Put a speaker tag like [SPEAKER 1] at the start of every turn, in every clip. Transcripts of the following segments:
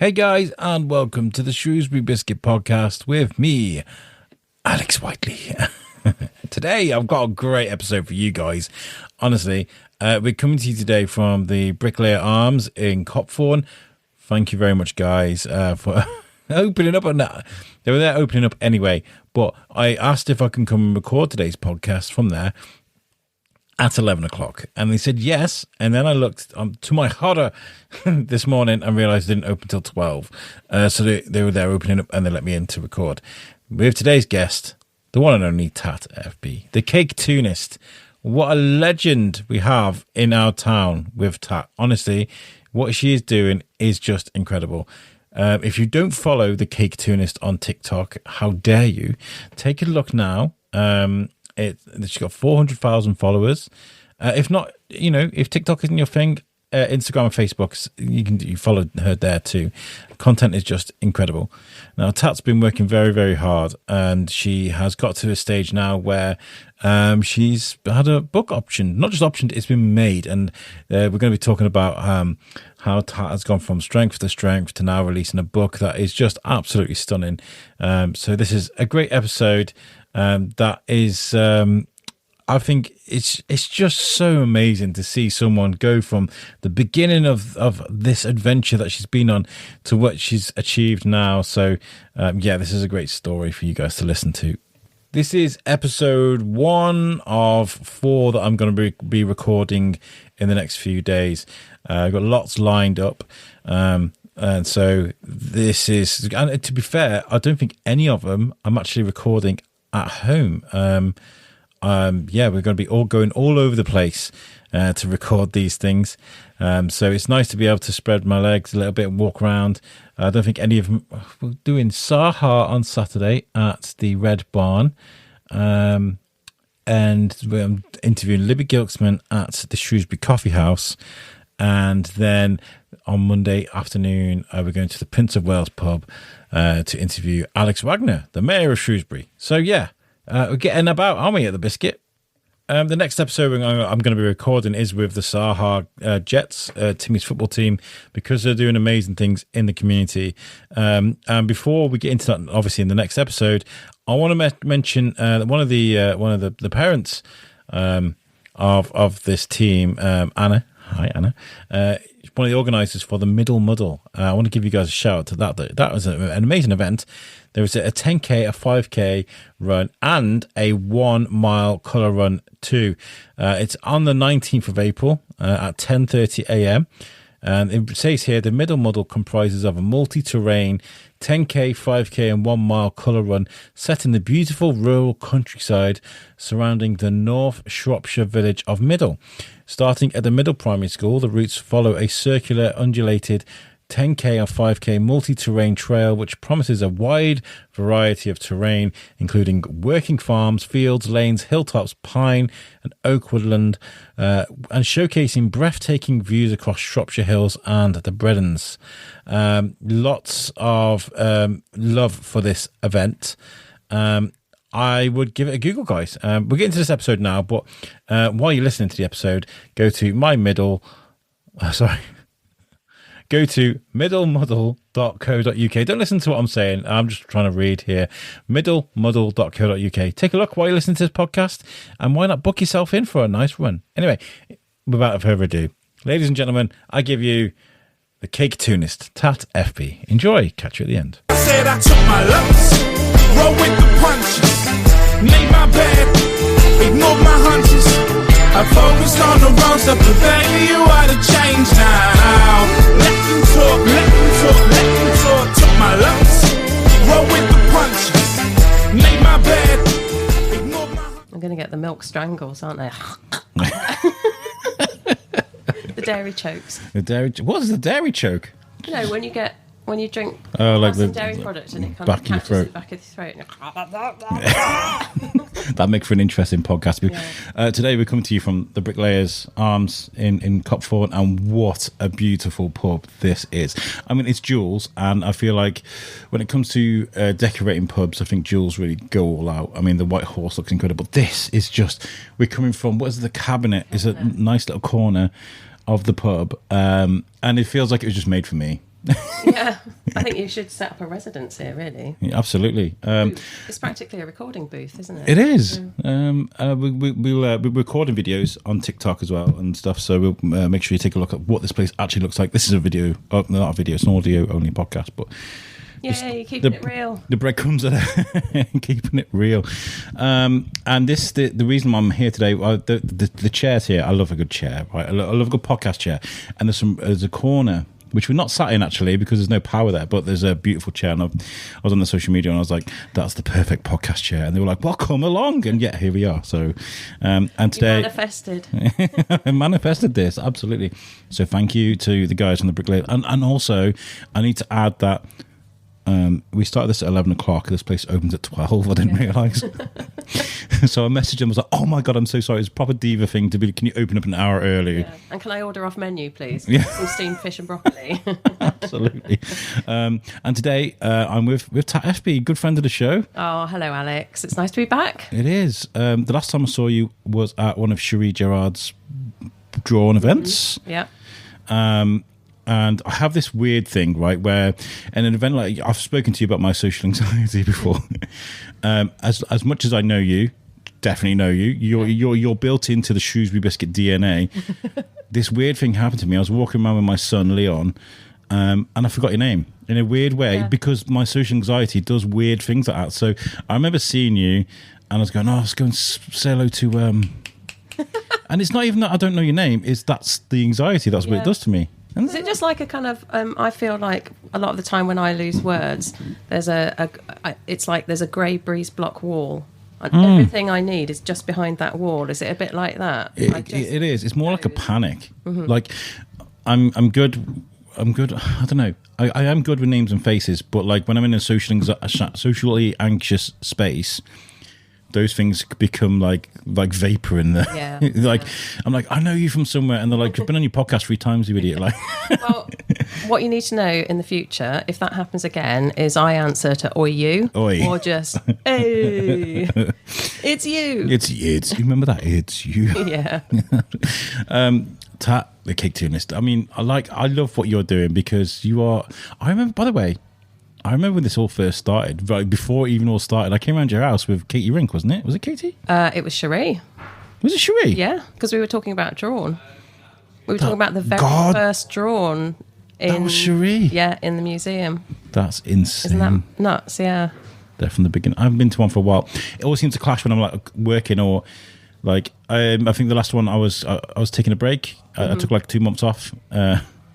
[SPEAKER 1] Hey guys, and welcome to the Shrewsbury Biscuit podcast with me, Alex Whiteley. Today, I've got a great episode for you guys. Honestly, we're coming to you today from the Bricklayers Arms in Copthorne. Thank you very much, guys, for opening up on that. They were there opening up anyway, but I asked if I can come and record today's podcast from there at 11 o'clock, and they said yes. And then I looked to my horror this morning and realized it didn't open till 12. So they were there opening up, and they let me in to record with today's guest, the one and only Tat Effby, the Caketoonist. What a legend we have in our town with Tat. Honestly, what she is doing is just incredible. If you don't follow the Caketoonist on TikTok, how dare you? Take a look now. She's got 400,000 followers. If not, if TikTok isn't your thing, Instagram and Facebook, you follow her there too. Content is just incredible. Now, Tat's been working very, very hard, and she has got to a stage now where she's had a book optioned. Not just optioned, it's been made. And we're going to be talking about how Tat has gone from strength to strength to now releasing a book that is just absolutely stunning. So this is a great episode. That is, I think it's just so amazing to see someone go from the beginning of this adventure that she's been on to what she's achieved now. So, this is a great story for you guys to listen to. This is episode 1 of 4 that I'm going to be recording in the next few days. I've got lots lined up. And so this is, and to be fair, I don't think any of them I'm actually recording at home. We're going to be all going all over the place to record these things. So it's nice to be able to spread my legs a little bit and walk around. I don't think any of them. We're doing Saha on Saturday at the Red Barn, and I'm interviewing Libby Gilksman at the Shrewsbury Coffee House, and then on Monday afternoon we're going to the Prince of Wales pub to interview Alex Wagner, the Mayor of Shrewsbury. So we're getting about, aren't we, at the Biscuit? The next episode I'm going to be recording is with the Saha Jets, Timmy's football team, because they're doing amazing things in the community. And before we get into that, obviously in the next episode, I want to mention one of the parents of this team, Anna. Hi, Anna. One of the organisers for the Middle Muddle. I want to give you guys a shout out to that. That was an amazing event. There was a 10K, a 5K run, and a 1 mile colour run too. It's on the 19th of April at 10:30 a.m. And it says here the Middle Muddle comprises of a multi-terrain 10K, 5K and 1 mile colour run set in the beautiful rural countryside surrounding the North Shropshire village of Middle. Starting at the Middle Primary School, the routes follow a circular undulated 10K or 5K multi-terrain trail which promises a wide variety of terrain, including working farms, fields, lanes, hilltops, pine and oak woodland, and showcasing breathtaking views across Shropshire Hills and the Bredons. Lots of love for this event. I would give it a Google, guys. We'll get into this episode now, but while you're listening to the episode, go to Go to middlemuddle.co.uk. Don't listen to what I'm saying. I'm just trying to read here. Middlemuddle.co.uk. Take a look while you listen to this podcast, and why not book yourself in for a nice run? Anyway, without further ado, ladies and gentlemen, I give you the Caketoonist, Tat Effby. Enjoy. Catch you at the end.
[SPEAKER 2] I said I took my lumps, roll with the punches, made my bed, ignored my hunches. I focused on the wrong stuff, but baby, you are the change now. Let them talk, let them talk, let them talk. Took my lumps, roll with the punches, made my bed, ignored my...
[SPEAKER 3] I'm going to get the milk strangles, aren't I? The dairy chokes.
[SPEAKER 1] What is the dairy choke?
[SPEAKER 3] You know, when you drink
[SPEAKER 1] like the
[SPEAKER 3] dairy product and it kind
[SPEAKER 1] back
[SPEAKER 3] of
[SPEAKER 1] of your
[SPEAKER 3] catches
[SPEAKER 1] throat.
[SPEAKER 3] the back of your throat.
[SPEAKER 1] That makes for an interesting podcast.
[SPEAKER 3] Yeah.
[SPEAKER 1] Today we're coming to you from the Bricklayers Arms in Copthorne, and what a beautiful pub this is. I mean, it's Jules, and I feel like when it comes to decorating pubs, I think Jules really go all out. I mean, the White Horse looks incredible. This is just, we're coming from, what is it, the Cabinet? It's a nice little corner of the pub, and it feels like it was just made for me.
[SPEAKER 3] Yeah, I think you should set up a residence here, really.
[SPEAKER 1] Yeah, absolutely.
[SPEAKER 3] It's practically a recording booth, isn't it?
[SPEAKER 1] It is. We're recording videos on TikTok as well and stuff, so we'll make sure you take a look at what this place actually looks like. This is a video, not a video, it's an audio-only podcast, but...
[SPEAKER 3] Yeah, you're keeping it real.
[SPEAKER 1] The breadcrumbs are keeping it real. And the reason why I'm here today, the chairs here, I love a good chair, right? I love a good podcast chair. And there's a corner, which we're not sat in actually because there's no power there, but there's a beautiful chair. And I was on the social media and I was like, that's the perfect podcast chair. And they were like, well, come along. And yeah, here we are. So, and today...
[SPEAKER 3] You manifested.
[SPEAKER 1] I manifested this, absolutely. So thank you to the guys from the Bricklayers. And also, I need to add that we started this at 11 o'clock. This place opens at 12. I didn't realise. So I messaged him. I was like, oh my God, I'm so sorry. It's a proper diva thing to be. Can you open up an hour early?
[SPEAKER 3] Yeah. And can I order off menu, please?
[SPEAKER 1] Yeah.
[SPEAKER 3] Some steamed fish and broccoli.
[SPEAKER 1] Absolutely. And today I'm with Tat Effby, good friend of the show.
[SPEAKER 3] Oh, hello, Alex. It's nice to be back.
[SPEAKER 1] It is. The last time I saw you was at one of Cherie Gerard's drawing events.
[SPEAKER 3] Yeah.
[SPEAKER 1] And I have this weird thing, right, where in an event like I've spoken to you about my social anxiety before. As much as I know you, definitely know you, you're built into the Shrewsbury Biscuit DNA. This weird thing happened to me. I was walking around with my son Leon, and I forgot your name in a weird way because my social anxiety does weird things like that. So I remember seeing you, and I was going, let's go and say hello to. And it's not even that I don't know your name; that's the anxiety. That's what it does to me.
[SPEAKER 3] Is it just like a kind of? I feel like a lot of the time when I lose words, there's it's like there's a grey breeze block wall, and everything I need is just behind that wall. Is it a bit like that?
[SPEAKER 1] It is. It's more like a panic. Mm-hmm. Like I'm good. I don't know. I am good with names and faces, but like when I'm in a socially anxious space, those things become like vapor in there.
[SPEAKER 3] Yeah.
[SPEAKER 1] I'm like, I know you from somewhere, and they're like, I've been on your podcast 3 times, you idiot. Like,
[SPEAKER 3] well, what you need to know in the future, if that happens again, is I answer to oi you,
[SPEAKER 1] oi,
[SPEAKER 3] or just hey, it's you.
[SPEAKER 1] It's you remember that? It's you.
[SPEAKER 3] Yeah.
[SPEAKER 1] Tat, the Caketoonist. I mean, I love what you're doing because you are. I remember, by the way. I remember when this all first started, right before it even all started, I came around your house with Katie Rink, wasn't it? Was it Katie?
[SPEAKER 3] It was Cherie.
[SPEAKER 1] Was it Cherie?
[SPEAKER 3] Yeah, because we were talking about drawn. We were talking about the very first drawn.
[SPEAKER 1] That was Cherie?
[SPEAKER 3] Yeah, in the museum.
[SPEAKER 1] That's insane.
[SPEAKER 3] Isn't that nuts? Yeah.
[SPEAKER 1] They're from the beginning. I haven't been to one for a while. It always seems to clash when I'm like working or like, I think the last one I was taking a break. I took like 2 months off.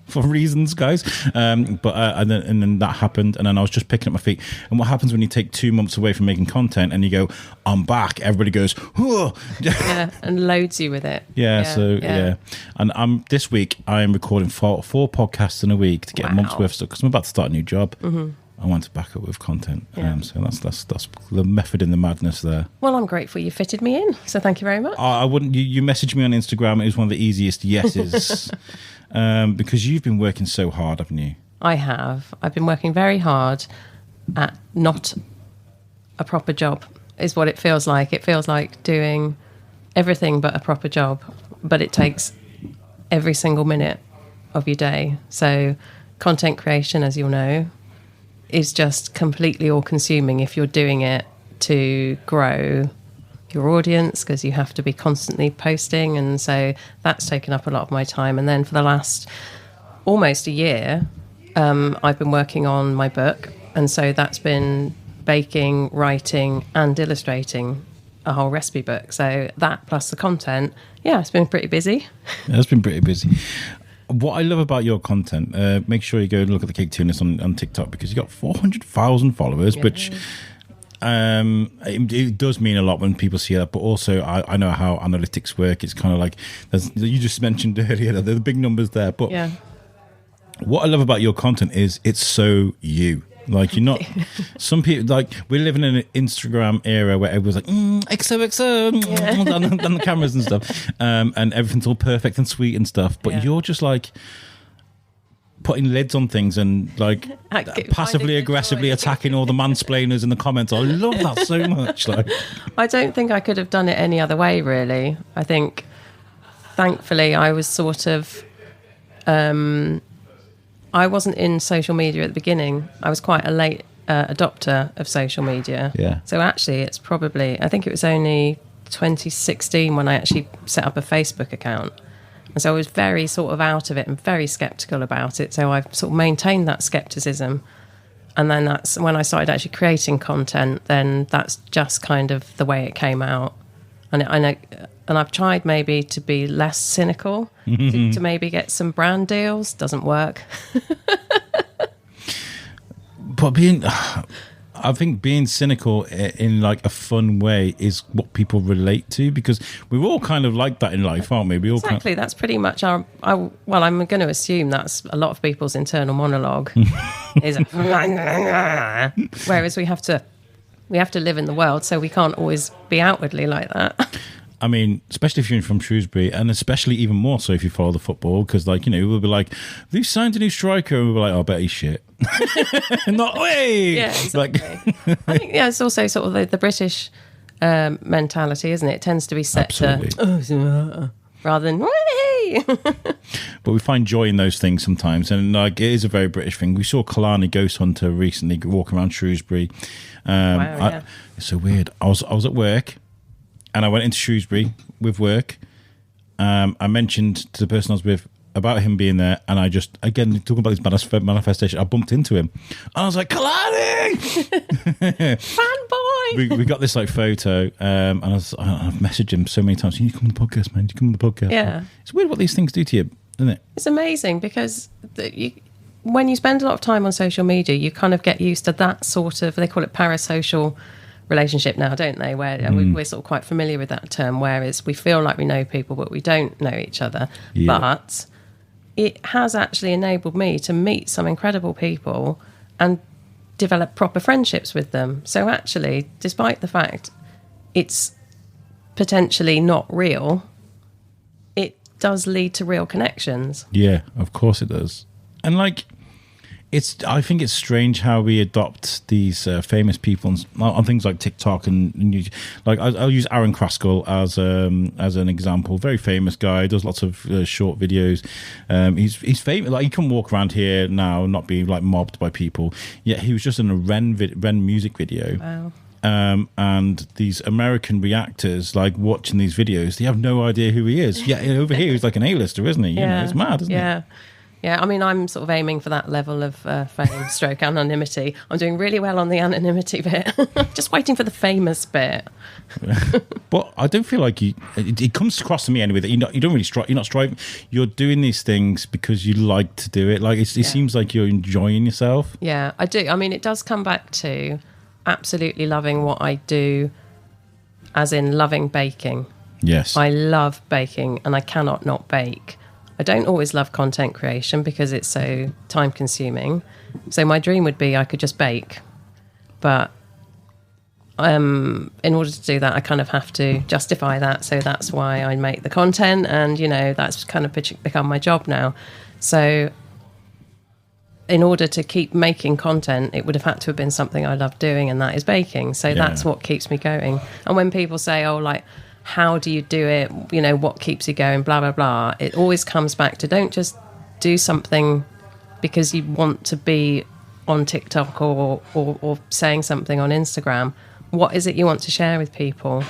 [SPEAKER 1] For reasons, guys, and then that happened, and then I was just picking up my feet. And what happens when you take 2 months away from making content and you go, I'm back? Everybody goes, oh.
[SPEAKER 3] Yeah, and loads you with it.
[SPEAKER 1] Yeah. And this week I am recording four podcasts in a week to get a month's worth of stuff because I'm about to start a new job. Mm-hmm. I want to back up with content.
[SPEAKER 3] Yeah.
[SPEAKER 1] So that's the method in the madness there.
[SPEAKER 3] Well, I'm grateful you fitted me in, so thank you very much.
[SPEAKER 1] I wouldn't. You messaged me on Instagram. It was one of the easiest yeses. Because you've been working so hard, haven't you?
[SPEAKER 3] I have. I've been working very hard at not a proper job, is what it feels like. It feels like doing everything but a proper job, but it takes every single minute of your day. So content creation, as you'll know, is just completely all-consuming if you're doing it to grow your audience, because you have to be constantly posting, and so that's taken up a lot of my time. And then for the last almost a year, I've been working on my book, and so that's been baking, writing and illustrating a whole recipe book. So that plus the content, it's been pretty busy.
[SPEAKER 1] It's been pretty busy. What I love about your content, make sure you go and look at the Caketoonist on TikTok, because you got 400,000 followers, which it does mean a lot when people see that, but also I know how analytics work. It's kind of like, you just mentioned earlier, the big numbers there, but what I love about your content is it's so you. Like, you're not some people, like, we're living in an Instagram era where everyone's like XOXO on the cameras and stuff, and everything's all perfect and sweet and stuff, but you're just like putting lids on things and like passively aggressively attacking all the mansplainers in the comments. I love that so much. Like,
[SPEAKER 3] I don't think I could have done it any other way, really. I think thankfully I was sort of I wasn't in social media at the beginning. I was quite a late adopter of social media.
[SPEAKER 1] Yeah.
[SPEAKER 3] So actually, it's probably, I think it was only 2016 when I actually set up a Facebook account. And so I was very sort of out of it and very sceptical about it. So I've sort of maintained that skepticism. And then that's when I started actually creating content, then that's just kind of the way it came out. And I know, and I've tried maybe to be less cynical, to maybe get some brand deals. Doesn't work.
[SPEAKER 1] But I think being cynical in like a fun way is what people relate to, because we're all kind of like that in life, aren't we? We all
[SPEAKER 3] Exactly. That's pretty much well, I'm going to assume that's a lot of people's internal monologue. Is whereas we have to live in the world, so we can't always be outwardly like that.
[SPEAKER 1] I mean, especially if you're from Shrewsbury, and especially even more so if you follow the football, because, like, you know, we'll be like, they've signed a new striker, and we'll be like, oh, I bet he's shit. Not way.
[SPEAKER 3] Yeah, exactly. I think, it's also sort of the British mentality, isn't it? It tends to be set to rather than way.
[SPEAKER 1] But we find joy in those things sometimes, and like it is a very British thing. We saw Kalani Ghost Hunter recently walking around Shrewsbury. It's so weird. I was at work. And I went into Shrewsbury with work. I mentioned to the person I was with about him being there, and I just, again, talking about this manifestation, I bumped into him. And I was like, Kalani!
[SPEAKER 3] Fanboy!
[SPEAKER 1] We got this like photo, and I've messaged him so many times, you need to come on the podcast, man, you need to come on the podcast.
[SPEAKER 3] Yeah.
[SPEAKER 1] It's weird what these things do to you, isn't it?
[SPEAKER 3] It's amazing because when you spend a lot of time on social media, you kind of get used to that sort of, they call it parasocial relationship now, don't they, where we're sort of quite familiar with that term, whereas we feel like we know people but we don't know each other. But it has actually enabled me to meet some incredible people and develop proper friendships with them. So actually, despite the fact it's potentially not real, it does lead to real connections.
[SPEAKER 1] Yeah, of course it does. And like, I think it's strange how we adopt these famous people on things like TikTok and like I'll use Aaron Kraskell as an example. Very famous guy, does lots of short videos. He's famous. Like, he can walk around here now and not be like mobbed by people. Yet he was just in a Ren music video. Wow. And these American reactors, like, watching these videos, they have no idea who he is. Yeah, over here he's like an A-lister, isn't he? You know, it's mad, isn't it?
[SPEAKER 3] Yeah, I mean, I'm sort of aiming for that level of fame, stroke anonymity. I'm doing really well on the anonymity bit. Just waiting for the famous bit.
[SPEAKER 1] But I don't feel like it comes across to me anyway that you don't really strive. You're not striving. You're doing these things because you like to do it. Like, it seems like you're enjoying yourself.
[SPEAKER 3] Yeah, I do. I mean, it does come back to absolutely loving what I do, as in loving baking.
[SPEAKER 1] Yes.
[SPEAKER 3] I love baking and I cannot not bake. I don't always love content creation because it's so time consuming. So my dream would be I could just bake. But in order to do that, I kind of have to justify that. So that's why I make the content. And, you know, that's kind of become my job now. So in order to keep making content, it would have had to have been something I love doing, and that is baking. So that's what keeps me going. And when people say, oh, like, how do you do it? You know, what keeps you going? Blah, blah, blah. It always comes back to, don't just do something because you want to be on TikTok or saying something on Instagram. What is it you want to share with people?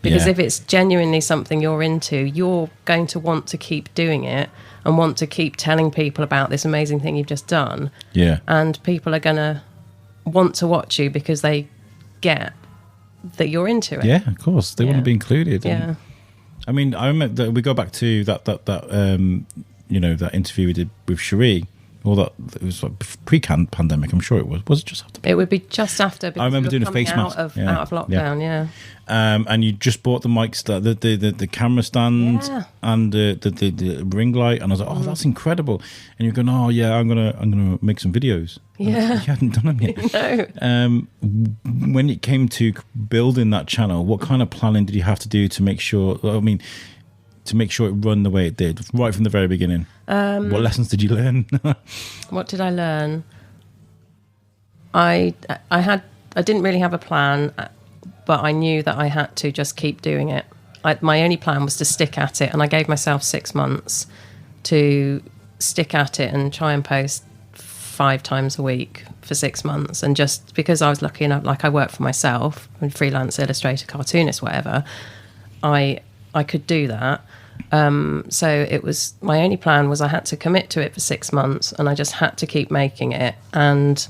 [SPEAKER 3] Because if it's genuinely something you're into, you're going to want to keep doing it and want to keep telling people about this amazing thing you've just done.
[SPEAKER 1] Yeah. And
[SPEAKER 3] people are going to want to watch you because they get that you're into it.
[SPEAKER 1] Yeah, of course. They want to be included.
[SPEAKER 3] Yeah.
[SPEAKER 1] I mean, I remember that we go back to that you know, that interview we did with Cherie. Or that it was like pre-pandemic, I'm sure it was. Was it just after?
[SPEAKER 3] It would be just after. Because
[SPEAKER 1] I remember doing a face mask
[SPEAKER 3] out of lockdown. Yeah.
[SPEAKER 1] And you just bought the mic stand, the camera stand, and the ring light, and I was like, oh, that's incredible. And you're going, oh yeah, I'm gonna make some videos.
[SPEAKER 3] Yeah.
[SPEAKER 1] You hadn't done them yet.
[SPEAKER 3] No.
[SPEAKER 1] When it came to building that channel, what kind of planning did you have to do to make sure? I mean, to make sure it run the way it did right from the very beginning? What lessons did you learn?
[SPEAKER 3] What did I learn? I didn't really have a plan, but I knew that I had to just keep doing it. My only plan was to stick at it, and I gave myself 6 months to stick at it and try and post 5 times a week for 6 months. And just because I was lucky enough, like I work for myself, I'm freelance illustrator, cartoonist, whatever, I could do that. So it was, my only plan was I had to commit to it for 6 months, and I just had to keep making it. And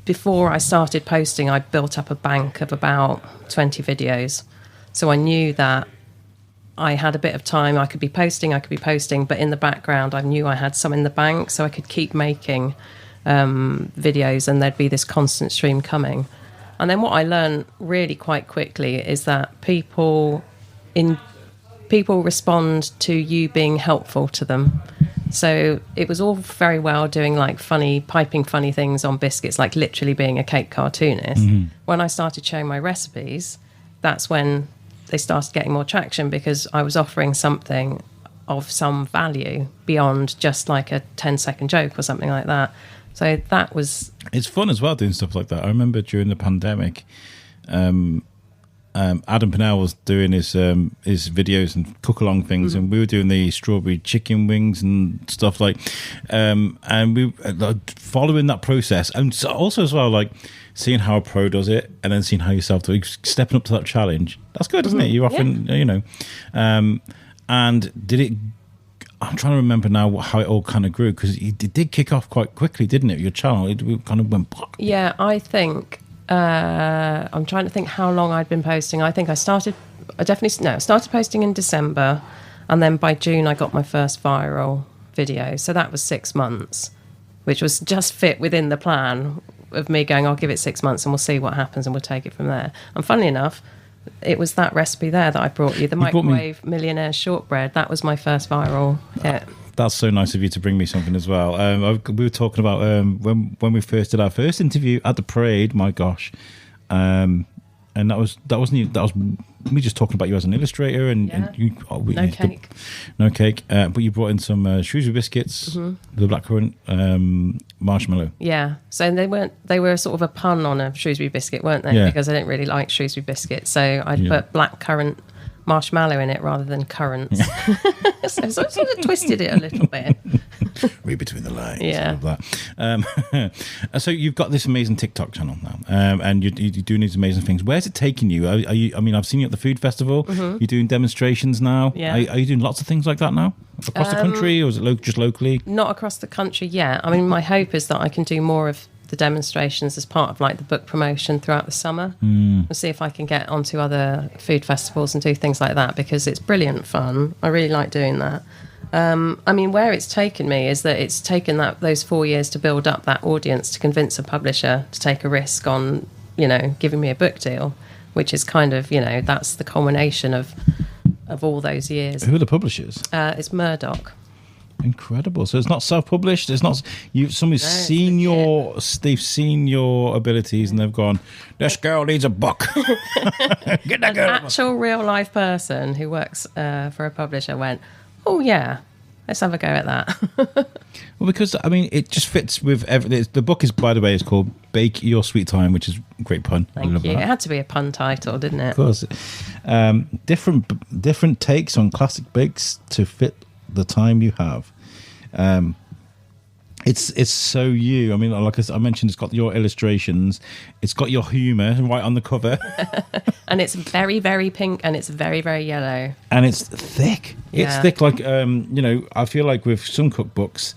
[SPEAKER 3] before I started posting, I built up a bank of about 20 videos. So I knew that I had a bit of time. I could be posting, but in the background, I knew I had some in the bank, so I could keep making videos, and there'd be this constant stream coming. And then what I learned really quite quickly is that people respond to you being helpful to them. So it was all very well doing like piping funny things on biscuits, like literally being a cake cartoonist. Mm-hmm. When I started showing my recipes, that's when they started getting more traction, because I was offering something of some value beyond just like a 10-second joke or something like that. So that was...
[SPEAKER 1] It's fun as well doing stuff like that. I remember during the pandemic, Adam Pennell was doing his videos and cook-along things, mm-hmm. and we were doing the strawberry chicken wings and stuff like, and we following that process, and so also as well, like seeing how a pro does it, and then seeing how yourself do it, stepping up to that challenge. That's good, isn't it? You're often, and did it? I'm trying to remember now how it all kind of grew, because it did kick off quite quickly, didn't it? Your channel, it kind of went.
[SPEAKER 3] Yeah, I think. I'm trying to think how long I'd been posting. I think I started posting in December, and then by June I got my first viral video. So that was 6 months, which was just fit within the plan of me going, I'll give it 6 months and we'll see what happens and we'll take it from there. And funnily enough, it was that recipe there that I brought you, the microwave millionaire shortbread. That was my first viral hit.
[SPEAKER 1] That's so nice of you to bring me something as well. We were talking about when we first did our first interview at the parade. My gosh, and that was me just talking about you as an illustrator, and you
[SPEAKER 3] no cake,
[SPEAKER 1] but you brought in some Shrewsbury biscuits, mm-hmm. the blackcurrant marshmallow.
[SPEAKER 3] Yeah, so they were sort of a pun on a Shrewsbury biscuit, weren't they? Yeah. Because I didn't really like Shrewsbury biscuits, so I put blackcurrant marshmallow in it rather than currants. So I sort of twisted it a little bit.
[SPEAKER 1] Read between the lines.
[SPEAKER 3] Yeah.
[SPEAKER 1] So you've got this amazing TikTok channel now, and you're doing these amazing things. Where's it taking you? Are you? I mean, I've seen you at the food festival. Mm-hmm. You're doing demonstrations now.
[SPEAKER 3] Yeah.
[SPEAKER 1] Are you doing lots of things like that now across the country, or is it just locally?
[SPEAKER 3] Not across the country yet. I mean, my hope is that I can do more of the demonstrations as part of like the book promotion throughout the summer. We'll see if I can get onto other food festivals and do things like that, because it's brilliant fun. I really like doing that. I mean, where it's taken me is that it's taken those 4 years to build up that audience to convince a publisher to take a risk on, giving me a book deal, which is kind of, that's the culmination of all those years.
[SPEAKER 1] Who are the publishers?
[SPEAKER 3] It's Murdoch.
[SPEAKER 1] Incredible. So it's not self-published. It's not they've seen your abilities and they've gone, this girl needs a book. Get that girl.
[SPEAKER 3] An actual real life person who works for a publisher went, oh yeah, let's have a go at that.
[SPEAKER 1] Well, because I mean, it just fits with everything. The book is, by the way, it's called Bake Your Sweet Time, which is a great pun.
[SPEAKER 3] Thank you. It had to be a pun title, didn't it?
[SPEAKER 1] Of course. Different takes on classic bakes to fit the time you have. It's so you. I mean, like I mentioned, it's got your illustrations, it's got your humour right on the cover,
[SPEAKER 3] and it's very, very pink, and it's very, very yellow,
[SPEAKER 1] and it's thick. Yeah. It's thick, like I feel like with some cookbooks,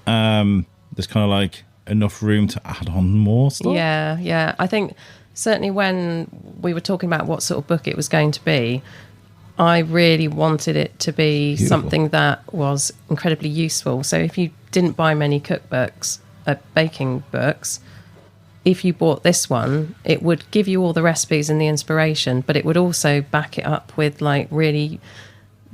[SPEAKER 1] there's kind of like enough room to add on more stuff.
[SPEAKER 3] Yeah. I think certainly when we were talking about what sort of book it was going to be, I really wanted it to be something that was incredibly useful. So if you didn't buy many cookbooks, baking books, if you bought this one, it would give you all the recipes and the inspiration, but it would also back it up with like really...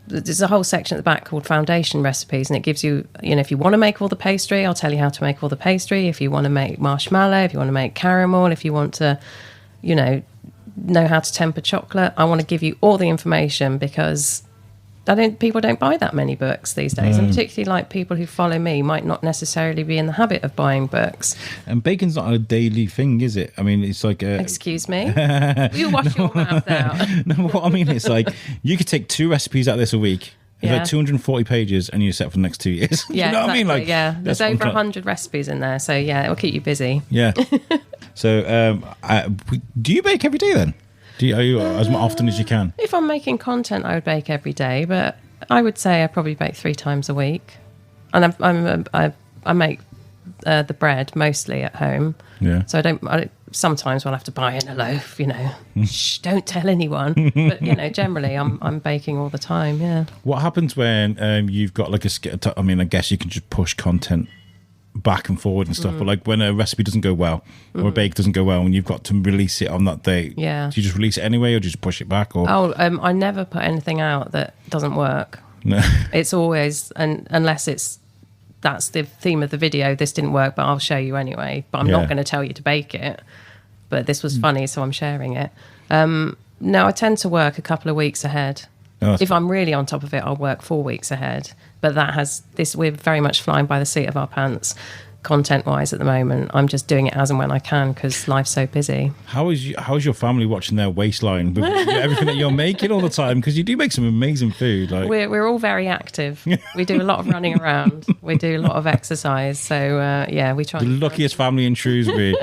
[SPEAKER 3] There's a whole section at the back called Foundation Recipes, and it gives you, if you want to make all the pastry, I'll tell you how to make all the pastry. If you want to make marshmallow, if you want to make caramel, if you want to, know how to temper chocolate, I want to give you all the information, because people don't buy that many books these days, and particularly like people who follow me might not necessarily be in the habit of buying books.
[SPEAKER 1] And bacon's not a daily thing, is it? I mean, it's like
[SPEAKER 3] excuse me, you wash your mouth out.
[SPEAKER 1] No, what I mean, it's like you could take 2 recipes out of this a week It's
[SPEAKER 3] Yeah.
[SPEAKER 1] like 240 pages and you're set for the next 2 years.
[SPEAKER 3] Yeah,
[SPEAKER 1] You know what I mean?
[SPEAKER 3] exactly,
[SPEAKER 1] Like,
[SPEAKER 3] yeah.
[SPEAKER 1] that's
[SPEAKER 3] There's
[SPEAKER 1] what I'm
[SPEAKER 3] over
[SPEAKER 1] trying-
[SPEAKER 3] 100 recipes in there, so yeah, it'll keep you busy.
[SPEAKER 1] Yeah. So, do you bake every day then? Are you as often as you can?
[SPEAKER 3] If I'm making content, I would bake every day, but I would say I probably bake 3 times a week. And I make the bread mostly at home.
[SPEAKER 1] Yeah.
[SPEAKER 3] So I don't. Sometimes we'll have to buy in a loaf. Shh, don't tell anyone. But generally, I'm baking all the time. Yeah.
[SPEAKER 1] What happens when you've got like I mean, I guess you can just push content back and forward and stuff, but like when a recipe doesn't go well or a bake doesn't go well and you've got to release it on that day,
[SPEAKER 3] Yeah.
[SPEAKER 1] do you just release it anyway or do you just push it back? Or
[SPEAKER 3] I never put anything out that doesn't work.
[SPEAKER 1] No.
[SPEAKER 3] It's always, unless that's the theme of the video, this didn't work, but I'll show you anyway. But I'm
[SPEAKER 1] Yeah.
[SPEAKER 3] not going to tell you to bake it. But this was funny, so I'm sharing it. No, I tend to work a couple of weeks ahead.
[SPEAKER 1] Oh, that's
[SPEAKER 3] If I'm really on top of it, I'll work 4 weeks ahead. But we're very much flying by the seat of our pants, content-wise at the moment. I'm just doing it as and when I can because life's so busy.
[SPEAKER 1] How's your family watching their waistline with everything that you're making all the time? Because you do make some amazing food. Like
[SPEAKER 3] We're all very active. We do a lot of running around. We do a lot of exercise. So, we try.
[SPEAKER 1] the luckiest family in Shrewsbury,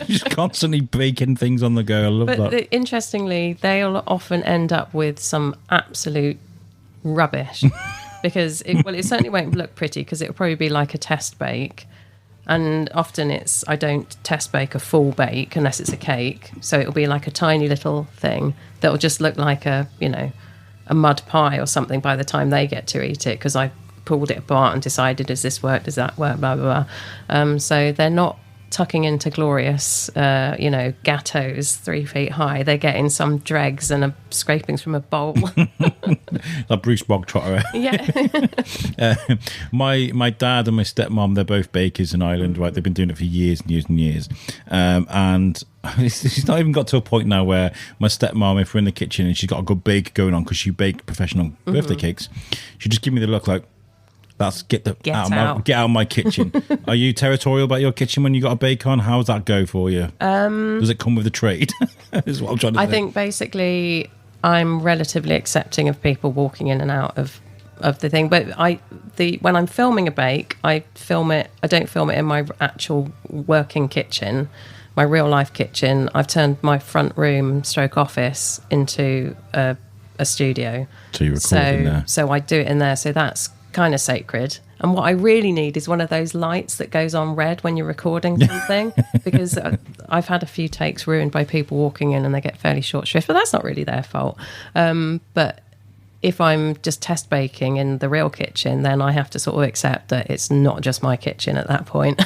[SPEAKER 1] just constantly baking things on the go. I love that.
[SPEAKER 3] Interestingly, they'll often end up with some absolute rubbish because it certainly won't look pretty because it'll probably be like a test bake. And often I don't test bake a full bake unless it's a cake. So it'll be like a tiny little thing that'll just look like a mud pie or something by the time they get to eat it because I pulled it apart and decided, does this work? Does that work? Blah, blah, blah. So they're not tucking into glorious, gattos 3 feet high. They're getting some dregs and scrapings from a bowl.
[SPEAKER 1] Like Bruce Bogtrotter.
[SPEAKER 3] Yeah.
[SPEAKER 1] My dad and my stepmom, they're both bakers in Ireland, right? They've been doing it for years and years and years. And it's not even got to a point now where my stepmom, if we're in the kitchen and she's got a good bake going on because she baked professional birthday cakes, she just give me the look like, get out of my kitchen. Are you territorial about your kitchen when you got a bake on? How does that go for you? Does it come with a trade? Is what I'm trying to say.
[SPEAKER 3] I think basically I'm relatively accepting of people walking in and out of the thing. But when I'm filming a bake, I film it. I don't film it in my actual working kitchen, my real life kitchen. I've turned my front room / office into a studio.
[SPEAKER 1] So you record in there.
[SPEAKER 3] So I do it in there. So that's kind of sacred. And what I really need is one of those lights that goes on red when you're recording something because I've had a few takes ruined by people walking in and they get fairly short shrift, but that's not really their fault. But if I'm just test baking in the real kitchen, then I have to sort of accept that it's not just my kitchen at that point.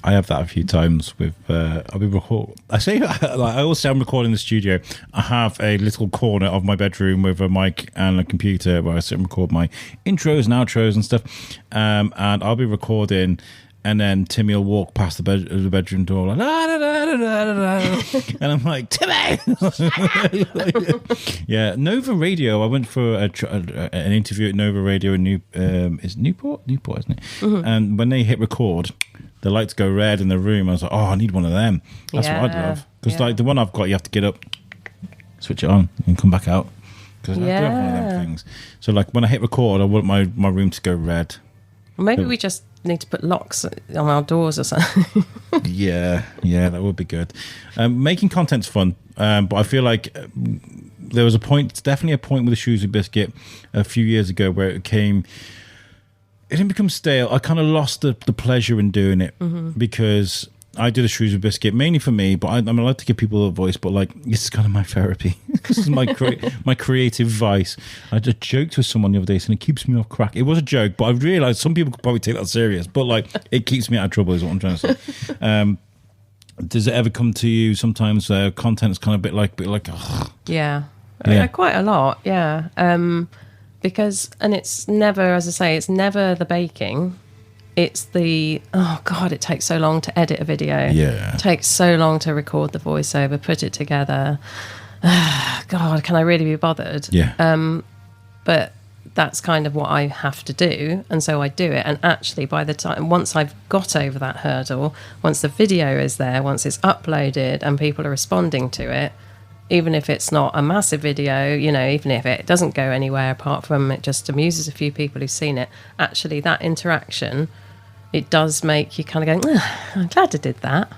[SPEAKER 1] I have that a few times with I'll be I always say I'm recording in the studio. I have a little corner of my bedroom with a mic and a computer where I sit and record my intros and outros and stuff, and I'll be recording and then Timmy will walk past the bedroom door like, la, da, da, da, da, da, da. And I'm like, Timmy. Yeah, Nova Radio, I went for an interview at Nova Radio in is Newport, isn't it? Mm-hmm. And when they hit record, the lights go red in the room. I was like, oh, I need one of them. That's what I'd love. Because like the one I've got, you have to get up, switch it on, and come back out. Because I do have one of them things. So like when I hit record, I want my room to go red.
[SPEAKER 3] Well, maybe we just need to put locks on our doors or something.
[SPEAKER 1] Yeah, that would be good. Making content's fun, but I feel like there was definitely a point with the Shrewsbury Biscuit a few years ago where it didn't become stale. I kind of lost the pleasure in doing it because I do the Shrewsbury Biscuit mainly for me, but I'm allowed to give people a voice, but like this is kind of my therapy. This is my my creative vice. I just joked with someone the other day saying it keeps me off crack. It was a joke, but I realised some people could probably take that serious, but like it keeps me out of trouble is what I'm trying to say. Does it ever come to you sometimes content's kind of a bit like ugh.
[SPEAKER 3] Yeah, quite a lot, because, and it's never, as I say, it's never the baking. It's the, oh God, it takes so long to edit a video.
[SPEAKER 1] Yeah.
[SPEAKER 3] It takes so long to record the voiceover, put it together. God, can I really be bothered?
[SPEAKER 1] Yeah.
[SPEAKER 3] But that's kind of what I have to do. And so I do it. And actually, by the time, once I've got over that hurdle, once the video is there, once it's uploaded and people are responding to it, even if it's not a massive video, you know, even if it doesn't go anywhere apart from it just amuses a few people who've seen it, actually that interaction, it does make you kind of go, I'm glad I did that.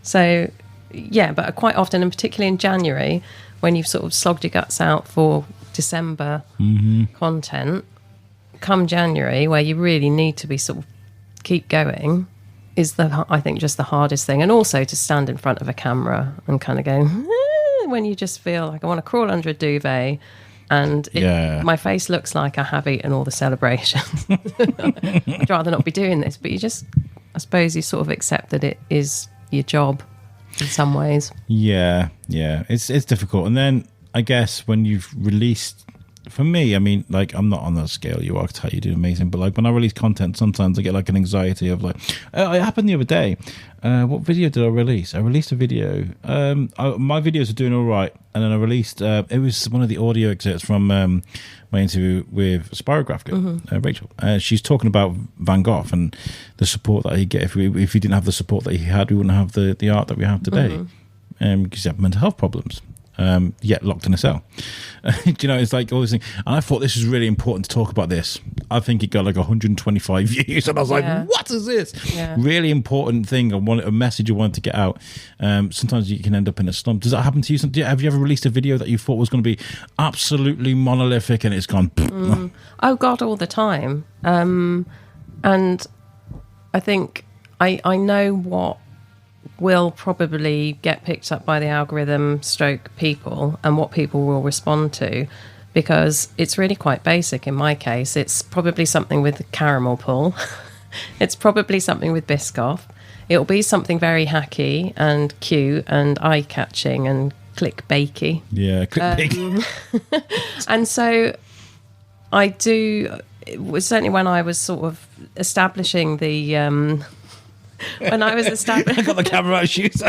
[SPEAKER 3] So, yeah, but quite often, and particularly in January, when you've sort of slogged your guts out for December content, come January, where you really need to be sort of keep going, is I think just the hardest thing. And also to stand in front of a camera and kind of go, when you just feel like I want to crawl under a duvet and my face looks like I have eaten all the celebrations. I'd rather not be doing this, but I suppose you sort of accept that it is your job in some ways. Yeah,
[SPEAKER 1] it's difficult. And then I guess when you've released, for me, I mean, like, I'm not on that scale. You are, you do amazing, but like when I release content, sometimes I get like an anxiety of like, it happened the other day. What video did I release? I released a video. My videos are doing all right, and then I released. It was one of the audio excerpts from my interview with Spirographic, Rachel. She's talking about Van Gogh and the support that he'd get if he didn't have the support that he had, we wouldn't have the art that we have today, because he had mental health problems. Yet locked in a cell. Do you know, it's like all this thing. And I thought this was really important to talk about this. I think it got like 125 views, and I was like, what is this? Really important thing. A message I wanted to get out. Sometimes you can end up in a slump. Does that happen to you? Have you ever released a video that you thought was going to be absolutely monolithic and it's gone?
[SPEAKER 3] Oh God, all the time. And I think I know what will probably get picked up by the algorithm stroke people and what people will respond to, because it's really quite basic in my case. It's probably something with caramel pull. It's probably something with Biscoff. It'll be something very hacky and cute and eye-catching and clickbaity. Yeah, clickbait. And so I do, it was certainly when I was sort of establishing the when I was establishing,
[SPEAKER 1] I got the camera out, shoes.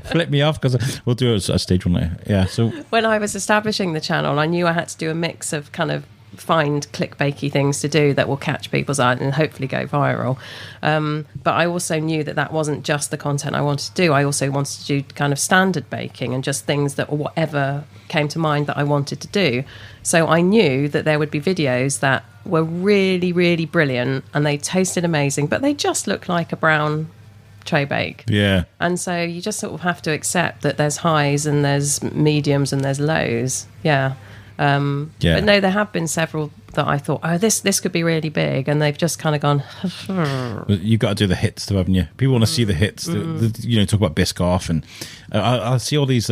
[SPEAKER 1] Flip me off, because we'll do a stage one later. Yeah. So
[SPEAKER 3] when I was establishing the channel, I knew I had to do a mix of kind of find clickbaity things to do that will catch people's eye and hopefully go viral. But I also knew that wasn't just the content I wanted to do. I also wanted to do kind of standard baking and just things that, or whatever came to mind that I wanted to do. So I knew that there would be videos that were really, really brilliant and they tasted amazing, but they just looked like a brown tray bake. Yeah. And so you just sort of have to accept that there's highs and there's mediums and there's lows. Yeah. But no, there have been several that I thought, this could be really big, and they've just kind of gone.
[SPEAKER 1] You've got to do the hits, though, haven't you? People want to see the hits. Talk about Biscoff, and I see all these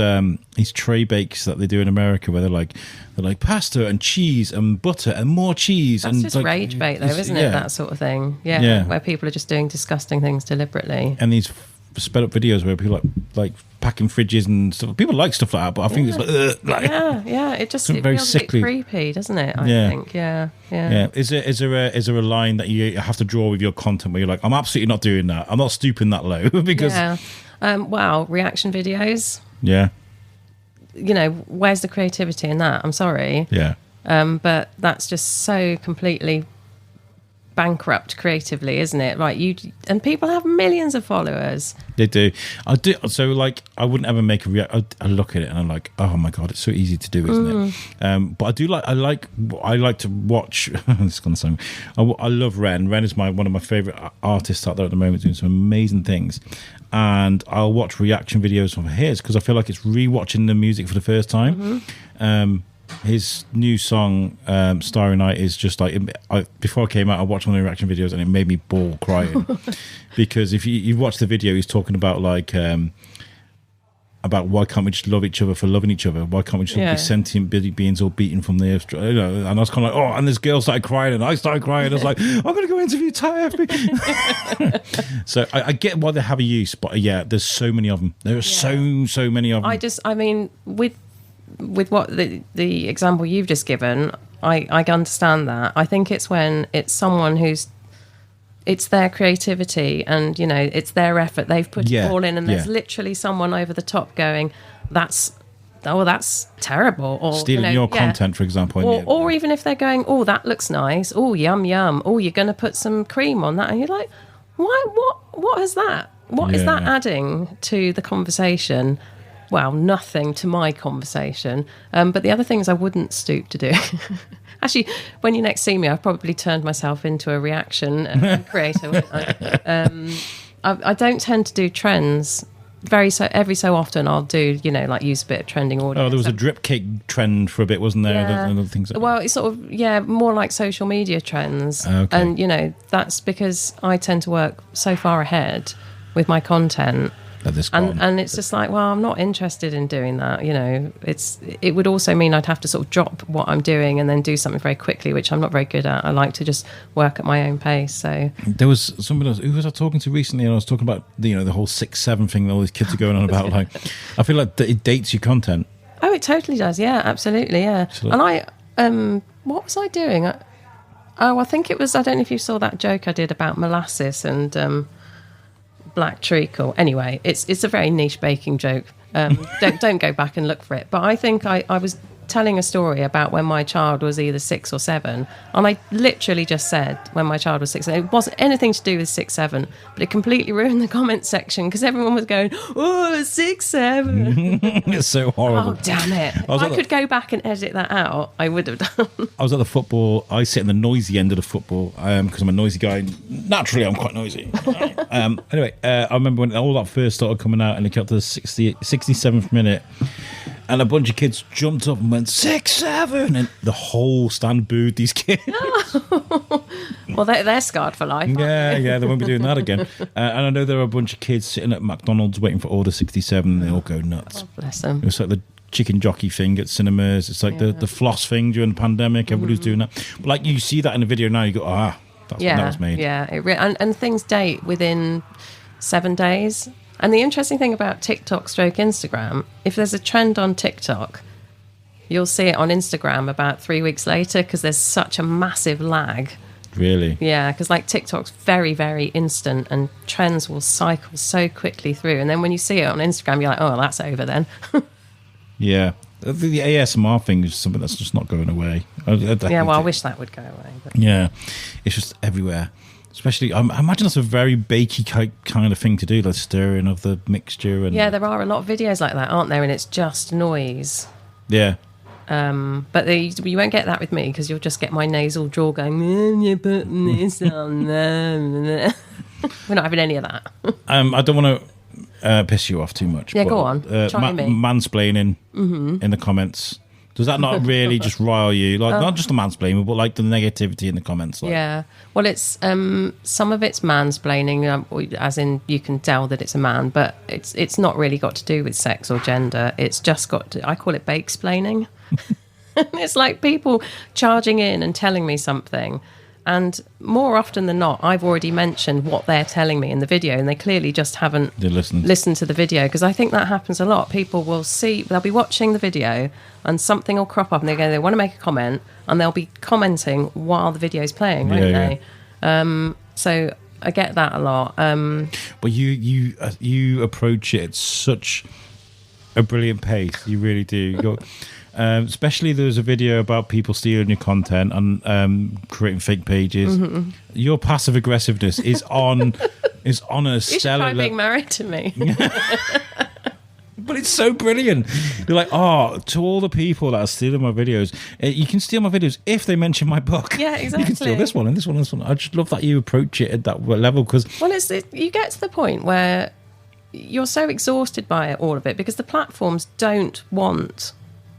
[SPEAKER 1] tray bakes that they do in America, where they're like pasta and cheese and butter and more cheese.
[SPEAKER 3] That's
[SPEAKER 1] and
[SPEAKER 3] just like, rage bake, though, isn't it? That sort of thing. Yeah, where people are just doing disgusting things deliberately.
[SPEAKER 1] And these sped up videos where people like packing fridges and stuff. People like stuff like that, but I think it's
[SPEAKER 3] it just
[SPEAKER 1] very
[SPEAKER 3] feels
[SPEAKER 1] sickly.
[SPEAKER 3] A bit creepy, doesn't it? I think, yeah.
[SPEAKER 1] Is there a line that you have to draw with your content where you're like, I'm absolutely not doing that. I'm not stooping that low because
[SPEAKER 3] reaction videos.
[SPEAKER 1] Yeah.
[SPEAKER 3] You know, where's the creativity in that? I'm sorry.
[SPEAKER 1] Yeah.
[SPEAKER 3] But that's just so completely bankrupt creatively, isn't it? Right, and people have millions of followers.
[SPEAKER 1] They do. I do. So like, I wouldn't ever make I look at it and I'm like, oh my god, it's so easy to do, isn't it? But I like to watch. It's gonna sound. I love Ren. Ren is one of my favorite artists out there at the moment, doing some amazing things. And I'll watch reaction videos from his because I feel like it's rewatching the music for the first time. His new song, Starry Night, is just like, before I came out, I watched one of the reaction videos and it made me bawl crying. Because if you watch the video, he's talking about about why can't we just love each other for loving each other? Why can't we just be sentient beings all beaten from the earth? You know, and I was kind of like, and this girl started crying and I started crying. I was like, I'm going to go interview Tat Effby. So I get why they have a use, but there's so many of them. There are so many of them.
[SPEAKER 3] I mean, with what the example you've just given, I understand that. I think it's when it's someone it's their creativity and, you know, it's their effort. They've put it all in and there's literally someone over the top going, that's terrible. Or
[SPEAKER 1] stealing your content, for example.
[SPEAKER 3] Or even if they're going, oh, that looks nice. Oh, yum, yum. Oh, you're going to put some cream on that. And you're like, what is that? What is that adding to the conversation? well, nothing to my conversation. But the other things I wouldn't stoop to do. Actually, when you next see me, I've probably turned myself into a reaction creator. Wouldn't I? I don't tend to do trends. Every so often I'll do, like use a bit of trending audio.
[SPEAKER 1] Oh, there was a drip cake trend for a bit, wasn't there?
[SPEAKER 3] Yeah.
[SPEAKER 1] And other things.
[SPEAKER 3] Well, it's sort of, more like social media trends.
[SPEAKER 1] Okay.
[SPEAKER 3] And, that's because I tend to work so far ahead with my content. And it's just like, well, I'm not interested in doing that. It would also mean I'd have to sort of drop what I'm doing and then do something very quickly, which I'm not very good at. I like to just work at my own pace. So
[SPEAKER 1] there was somebody else. Who was I talking to recently? And I was talking about the whole 6-7 thing that all these kids are going on about. Like, I feel like it dates your content.
[SPEAKER 3] Oh, it totally does. Yeah, absolutely. Yeah. And what was I doing? I think it was. I don't know if you saw that joke I did about molasses and. Black treacle. Anyway, it's a very niche baking joke. Don't go back and look for it. But I think I was telling a story about when my child was either 6 or 7, and I literally just said when my child was 6. It wasn't anything to do with 6, 7, but it completely ruined the comment section because everyone was going, "Oh, 6, 7."
[SPEAKER 1] It's so horrible.
[SPEAKER 3] Oh, damn it! If I could go back and edit that out, I would have done.
[SPEAKER 1] I was at the football. I sit in the noisy end of the football because I'm a noisy guy. Naturally, I'm quite noisy. Anyway, I remember when all that first started coming out, and it got to the 67th minute. And a bunch of kids jumped up and went 6, 7, and the whole stand booed these kids.
[SPEAKER 3] Well, they're scarred for life.
[SPEAKER 1] Yeah, they won't be doing that again. And I know there are a bunch of kids sitting at McDonald's waiting for Order 67, and they all go nuts.
[SPEAKER 3] Oh, bless them.
[SPEAKER 1] It's like the chicken jockey thing at cinemas. It's like the floss thing during the pandemic. Everybody's doing that. But like you see that in the video now, you go, that's when that was made.
[SPEAKER 3] Yeah, and things date within 7 days. And the interesting thing about TikTok stroke Instagram, if there's a trend on TikTok, you'll see it on Instagram about 3 weeks later because there's such a massive lag.
[SPEAKER 1] Really?
[SPEAKER 3] Yeah, because like TikTok's very, very instant and trends will cycle so quickly through. And then when you see it on Instagram, you're like, oh, that's over then.
[SPEAKER 1] Yeah. The ASMR thing is something that's just not going away.
[SPEAKER 3] I wish that would go away. But.
[SPEAKER 1] Yeah, it's just everywhere. Especially, I imagine that's a very bakey kind of thing to do, like stirring of the mixture. And
[SPEAKER 3] yeah, there are a lot of videos like that, aren't there? And it's just noise.
[SPEAKER 1] Yeah.
[SPEAKER 3] But you won't get that with me because you'll just get my nasal drawl going, you're putting this on there. We're not having any of that.
[SPEAKER 1] I don't want to piss you off too much.
[SPEAKER 3] Yeah, go on. Try me.
[SPEAKER 1] Mansplaining in the comments. Does that not really just rile you? Like not just the mansplaining, but like the negativity in the comments. Like.
[SPEAKER 3] Yeah. Well, it's some of it's mansplaining, as in you can tell that it's a man, but it's not really got to do with sex or gender. It's just got to, I call it bake-splaining. It's like people charging in and telling me something. And more often than not, I've already mentioned what they're telling me in the video, and they clearly just haven't listened to the video. Because I think that happens a lot. People will they'll be watching the video, and something will crop up, and they want to make a comment, and they'll be commenting while the video's playing, won't they? So I get that a lot.
[SPEAKER 1] But you approach it at such a brilliant pace. You really do. Especially there's a video about people stealing your content and creating fake pages. Mm-hmm. Your passive aggressiveness is on a stellar.
[SPEAKER 3] You should try being married to me.
[SPEAKER 1] But it's so brilliant. You're like, to all the people that are stealing my videos, you can steal my videos if they mention my book.
[SPEAKER 3] Yeah, exactly.
[SPEAKER 1] You can steal this one and this one and this one. I just love that you approach it at that level because.
[SPEAKER 3] Well, you get to the point where you're so exhausted by all of it because the platforms don't want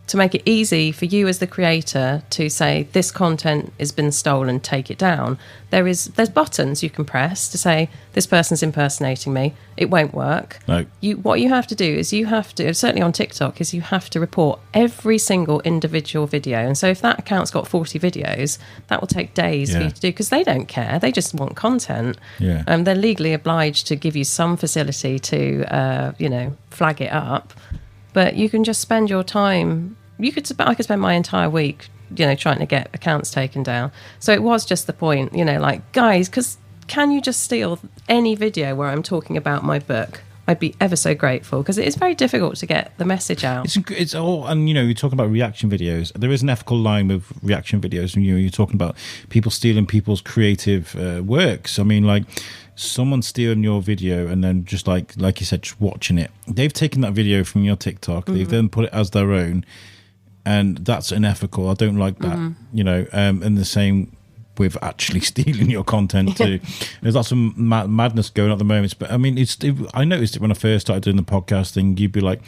[SPEAKER 3] to make it easy for you as the creator to say this content has been stolen, take it down. There's buttons you can press to say this person's impersonating me. It won't work.
[SPEAKER 1] No.
[SPEAKER 3] What you have to do is you have to, certainly on TikTok, is you have to report every single individual video. And so if that account's got 40 videos, that will take days for you to do because they don't care. They just want content.
[SPEAKER 1] Yeah.
[SPEAKER 3] They're legally obliged to give you some facility to, flag it up. But you can just spend your time. I could spend my entire week, trying to get accounts taken down. So it was just the point, like, guys, because can you just steal any video where I'm talking about my book? I'd be ever so grateful because it is very difficult to get the message out.
[SPEAKER 1] It's all, and you're talking about reaction videos. There is an ethical line with reaction videos, and you're talking about people stealing people's creative works. I mean, like, someone stealing your video and then just like you said, just watching it. They've taken that video from your TikTok. They've then put it as their own, and that's unethical. I don't like that. You know, and the same with actually stealing your content too. There's lots of madness going on at the moment. But I mean, I noticed it when I first started doing the podcasting. You'd be like,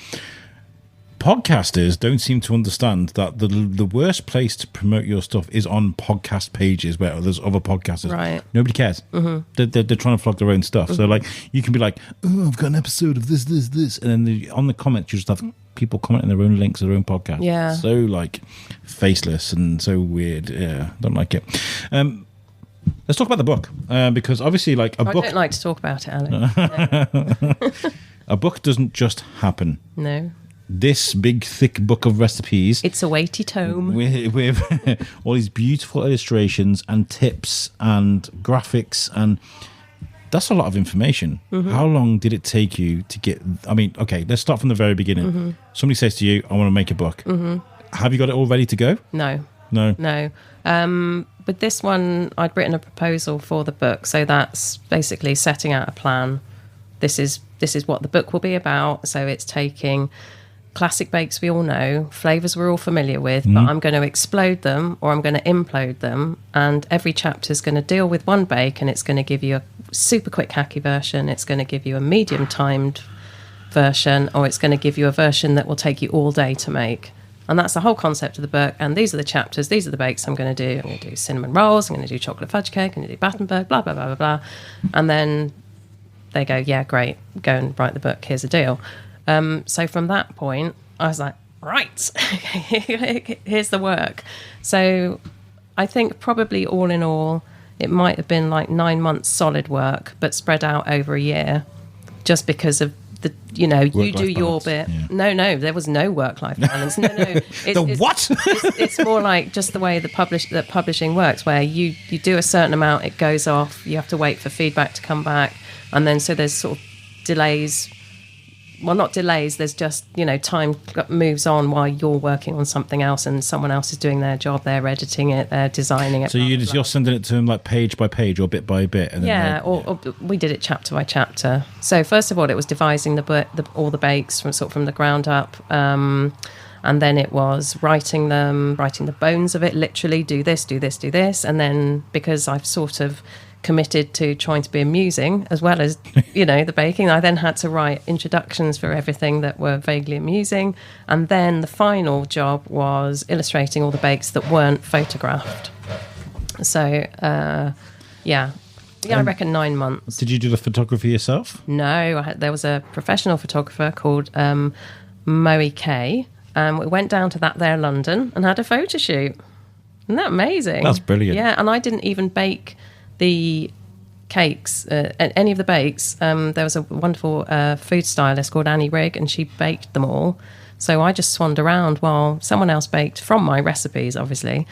[SPEAKER 1] podcasters don't seem to understand that the worst place to promote your stuff is on podcast pages where there's other podcasters.
[SPEAKER 3] Right.
[SPEAKER 1] Nobody cares. They're trying to flog their own stuff. So like you can be like, oh, I've got an episode of this, and then on the comments you just have people commenting their own links to their own podcast.
[SPEAKER 3] Yeah. So
[SPEAKER 1] like faceless and so weird. Yeah, don't like it. Let's talk about the book because obviously like
[SPEAKER 3] I don't like to talk about it, Alex. No.
[SPEAKER 1] A book doesn't just happen.
[SPEAKER 3] No.
[SPEAKER 1] This big, thick book of recipes.
[SPEAKER 3] It's a weighty tome.
[SPEAKER 1] With all these beautiful illustrations and tips and graphics. And that's a lot of information. How long did it take you to get... I mean, okay, let's start from the very beginning. Somebody says to you, I want to make a book. Have you got it all ready to go?
[SPEAKER 3] No.
[SPEAKER 1] No.
[SPEAKER 3] But this one, I'd written a proposal for the book. So that's basically setting out a plan. This is what the book will be about. So it's taking... classic bakes we all know, flavours we're all familiar with, but I'm going to explode them or I'm going to implode them, and every chapter is going to deal with one bake, and it's going to give you a super quick hacky version, it's going to give you a medium timed version, or it's going to give you a version that will take you all day to make. And that's the whole concept of the book. And these are the chapters, these are the bakes I'm going to do. I'm going to do cinnamon rolls, I'm going to do chocolate fudge cake, I'm going to do Battenberg, blah blah blah blah blah. And then they go, yeah, great, go and write the book, here's a deal. So from that point, I was like, right, here's the work. So I think probably all in all, it might have been like 9 months solid work, but spread out over a year, just because of the, you know, you do your bit. Yeah. No, there was no work-life balance. No.
[SPEAKER 1] What?
[SPEAKER 3] It's more like just the way the publishing works, where you do a certain amount, it goes off, you have to wait for feedback to come back, and then so there's sort of delays. Well, not delays, there's just, you know, time moves on while you're working on something else and someone else is doing their job, they're editing it, they're designing it.
[SPEAKER 1] So you're sending it to them like page by page or bit by bit? And then
[SPEAKER 3] or we did it chapter by chapter. So first of all, it was devising all the bakes from the ground up. And then it was writing the bones of it, literally, do this. And then because I've sort of committed to trying to be amusing as well as, you know, the baking, I then had to write introductions for everything that were vaguely amusing, and then the final job was illustrating all the bakes that weren't photographed. So I reckon 9 months.
[SPEAKER 1] Did you do the photography yourself?
[SPEAKER 3] No, there was a professional photographer called Moe Kay, and we went down to there in London and had a photo shoot. Isn't that amazing?
[SPEAKER 1] That's brilliant.
[SPEAKER 3] Yeah, and I didn't even bake the cakes, any of the bakes. There was a wonderful food stylist called Annie Rigg, and she baked them all. So I just swanned around while someone else baked from my recipes, obviously.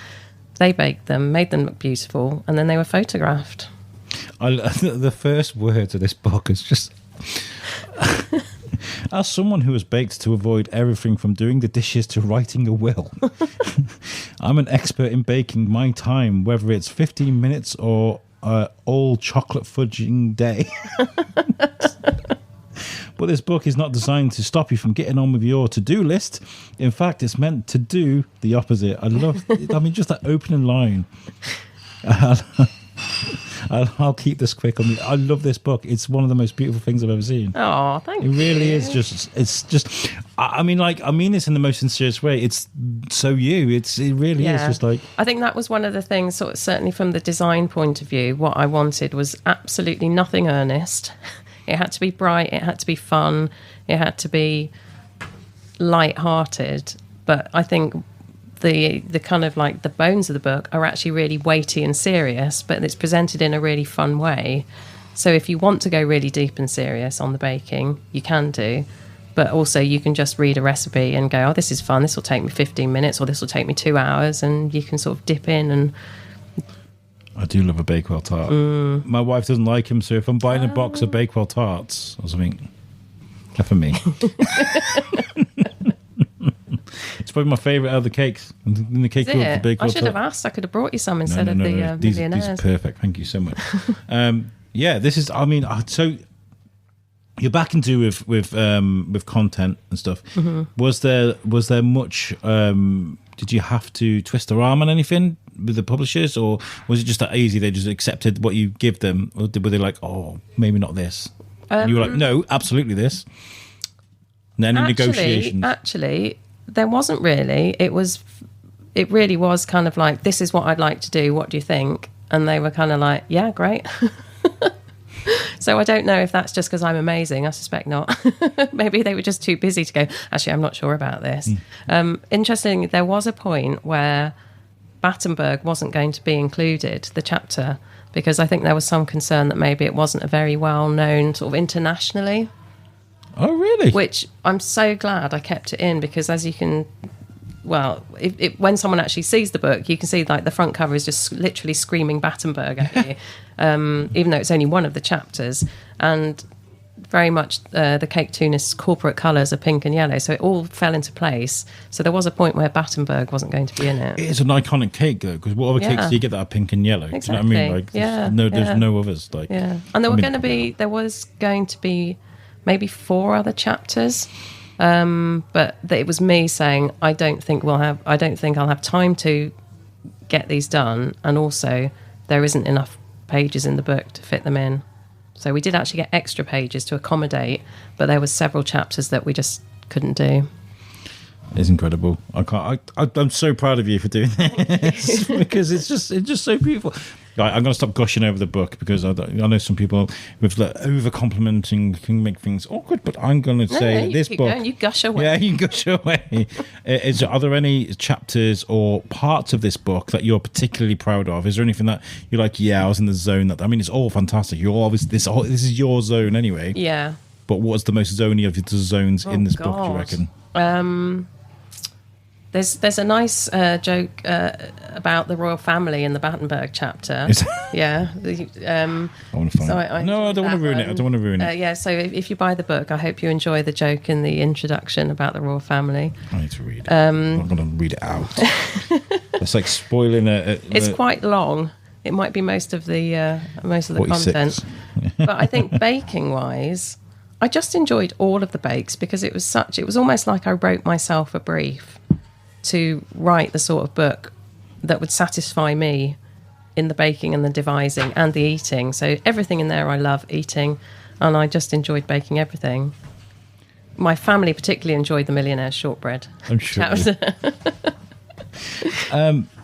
[SPEAKER 3] They baked them, made them look beautiful, and then they were photographed.
[SPEAKER 1] The first words of this book is just... As someone who has baked to avoid everything from doing the dishes to writing a will, I'm an expert in baking my time, whether it's 15 minutes or all chocolate fudging day. But this book is not designed to stop you from getting on with your to-do list. In fact, it's meant to do the opposite. Just that opening line. I'll keep this quick. I love this book. It's one of the most beautiful things I've ever seen.
[SPEAKER 3] Oh, thank you.
[SPEAKER 1] It really is just. I mean this in the most sincere way. It's so you. It really is just like.
[SPEAKER 3] I think that was one of the things. Sort of, certainly from the design point of view, what I wanted was absolutely nothing earnest. It had to be bright. It had to be fun. It had to be light-hearted. But I think the kind of like the bones of the book are actually really weighty and serious, but it's presented in a really fun way. So if you want to go really deep and serious on the baking, you can do. But also you can just read a recipe and go, oh, this is fun. This will take me 15 minutes or this will take me 2 hours, and you can sort of dip in and...
[SPEAKER 1] I do love a Bakewell tart. My wife doesn't like them, so if I'm buying a box of Bakewell tarts or something, they're for me. It's probably my favourite out of the cakes. In the cake
[SPEAKER 3] I should have asked. I could have brought you some instead of the millionaires.
[SPEAKER 1] These are perfect. Thank you so much. Yeah, this is. I mean, so you're back into with content and stuff.
[SPEAKER 3] Mm-hmm.
[SPEAKER 1] Was there much? Did you have to twist their arm on anything with the publishers, or was it just that easy? They just accepted what you give them, or were they like, oh, maybe not this? And you were like, no, absolutely this. And then negotiations.
[SPEAKER 3] Actually, there wasn't really. It really was kind of like, this is what I'd like to do. What do you think? And they were kind of like, yeah, great. So I don't know if that's just because I'm amazing. I suspect not. Maybe they were just too busy to go, actually, I'm not sure about this. Interesting, there was a point where Battenberg wasn't going to be included, the chapter, because I think there was some concern that maybe it wasn't a very well-known sort of internationally.
[SPEAKER 1] Oh, really?
[SPEAKER 3] Which I'm so glad I kept it in, because as you can... Well, when someone actually sees the book, you can see like the front cover is just literally screaming Battenberg at you, even though it's only one of the chapters. And very much the Caketoonist's corporate colours are pink and yellow, so it all fell into place. So there was a point where Battenberg wasn't going to be in it.
[SPEAKER 1] It is an iconic cake, though, because what other cakes do you get that are pink and yellow?
[SPEAKER 3] Exactly.
[SPEAKER 1] Do you know what I mean? Like, there's no others. Like,
[SPEAKER 3] yeah, and there was going to be maybe 4 other chapters. But it was me saying, I don't think I'll have time to get these done, and also there isn't enough pages in the book to fit them in. So we did actually get extra pages to accommodate, but there was several chapters that we just couldn't do.
[SPEAKER 1] It's incredible. I'm so proud of you for doing this because it's just so beautiful. Right, I'm going to stop gushing over the book because I know some people with over complimenting can make things awkward, but I'm going to say this book.
[SPEAKER 3] Going, you gush away.
[SPEAKER 1] Yeah, you gush away. Are there any chapters or parts of this book that you're particularly proud of? Is there anything that you're like, yeah, I was in the zone? It's all fantastic. You're obviously this is your zone anyway.
[SPEAKER 3] Yeah.
[SPEAKER 1] But what's the most zony of the zones in this book? Do you reckon?
[SPEAKER 3] There's a nice joke about the royal family in the Battenberg chapter. Yeah.
[SPEAKER 1] I want to find it. I don't want to ruin it. I don't want to ruin it.
[SPEAKER 3] Yeah, so if you buy the book, I hope you enjoy the joke in the introduction about the royal family.
[SPEAKER 1] I need to read it. I'm going to read it out. It's like spoiling it.
[SPEAKER 3] It's quite long. It might be most of the content. But I think baking-wise, I just enjoyed all of the bakes because it was almost like I wrote myself a brief to write the sort of book that would satisfy me in the baking and the devising and the eating. So everything in there I love eating, and I just enjoyed baking everything. My family particularly enjoyed the Millionaire's shortbread.
[SPEAKER 1] I'm sure.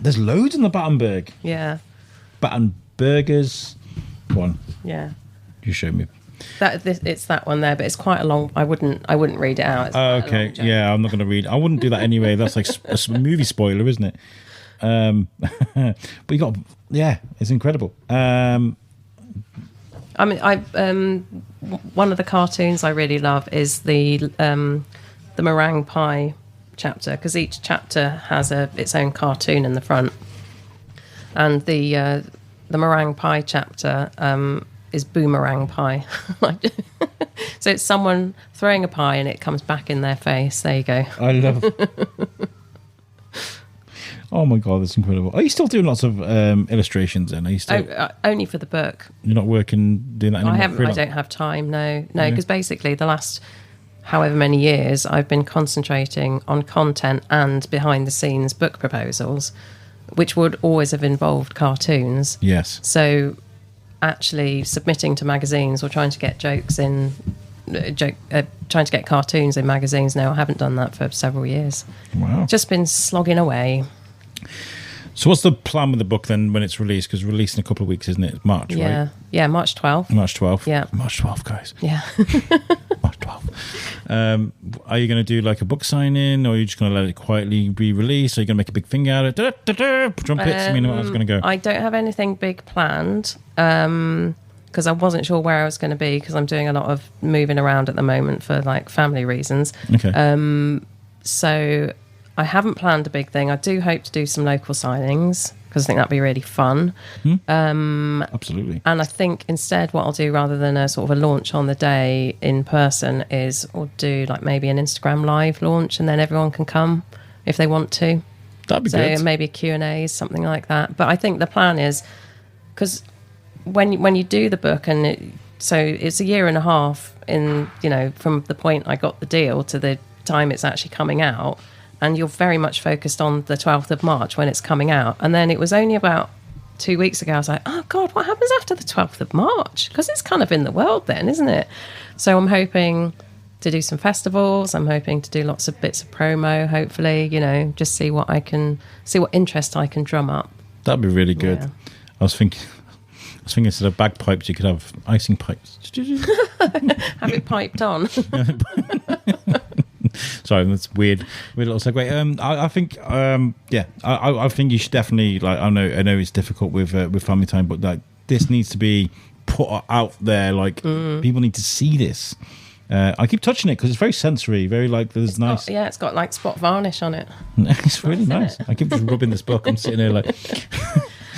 [SPEAKER 1] There's loads in the Battenberg.
[SPEAKER 3] Yeah.
[SPEAKER 1] Battenbergers one.
[SPEAKER 3] Yeah.
[SPEAKER 1] You showed me.
[SPEAKER 3] It's that one there, but it's quite a long. I wouldn't read it out.
[SPEAKER 1] Okay, yeah, I'm not going to read. I wouldn't do that anyway. That's like a movie spoiler, isn't it? But you got, it's incredible.
[SPEAKER 3] One of the cartoons I really love is the meringue pie chapter, because each chapter has its own cartoon in the front, and the meringue pie chapter is boomerang pie. So it's someone throwing a pie and it comes back in their face. There you go.
[SPEAKER 1] I love it. Oh my God, that's incredible. Are you still doing lots of illustrations then? Are you still...
[SPEAKER 3] only for the book.
[SPEAKER 1] You're not working, doing that anymore?
[SPEAKER 3] I don't have time, no, because basically the last however many years I've been concentrating on content and behind the scenes book proposals, which would always have involved cartoons.
[SPEAKER 1] Yes.
[SPEAKER 3] So actually submitting to magazines or trying to get trying to get cartoons in magazines now, I haven't done that for several years.
[SPEAKER 1] Wow.
[SPEAKER 3] Just been slogging away.
[SPEAKER 1] So what's the plan with the book then when it's released? Because released in a couple of weeks, isn't it? It's March, right?
[SPEAKER 3] Yeah, March 12th.
[SPEAKER 1] March 12th?
[SPEAKER 3] Yeah.
[SPEAKER 1] March 12th, guys.
[SPEAKER 3] Yeah.
[SPEAKER 1] March 12th. Are you going to do like a book signing, or are you just going to let it quietly be released? Are you going to make a big thing out of it? Trumpets? I mean, how's it going to go?
[SPEAKER 3] I don't have anything big planned because I wasn't sure where I was going to be, because I'm doing a lot of moving around at the moment for like family reasons.
[SPEAKER 1] Okay.
[SPEAKER 3] So I haven't planned a big thing. I do hope to do some local signings because I think that'd be really fun.
[SPEAKER 1] Absolutely.
[SPEAKER 3] And I think instead what I'll do, rather than a sort of a launch on the day in person, is I'll do like maybe an Instagram live launch, and then everyone can come if they want to.
[SPEAKER 1] That'd be good.
[SPEAKER 3] So maybe Q&As, something like that. But I think the plan is, because when you do the book, so it's a year and a half from the point I got the deal to the time it's actually coming out, and you're very much focused on the 12th of March when it's coming out. And then it was only about 2 weeks ago I was like, oh God, what happens after the 12th of March? Because it's kind of in the world then, isn't it? So I'm hoping to do some festivals. I'm hoping to do lots of bits of promo, hopefully, just see what interest I can drum up.
[SPEAKER 1] That'd be really good.
[SPEAKER 3] Yeah.
[SPEAKER 1] I was thinking instead of bagpipes, you could have icing pipes.
[SPEAKER 3] Have it piped on.
[SPEAKER 1] Sorry, that's weird little segue. I think, I think you should definitely, like, I know it's difficult with family time, but like this needs to be put out there. Like people need to see this. I keep touching it because it's very sensory, very like there's nice.
[SPEAKER 3] It's got like spot varnish on it.
[SPEAKER 1] It's really nice. I keep just rubbing this book. I'm sitting there like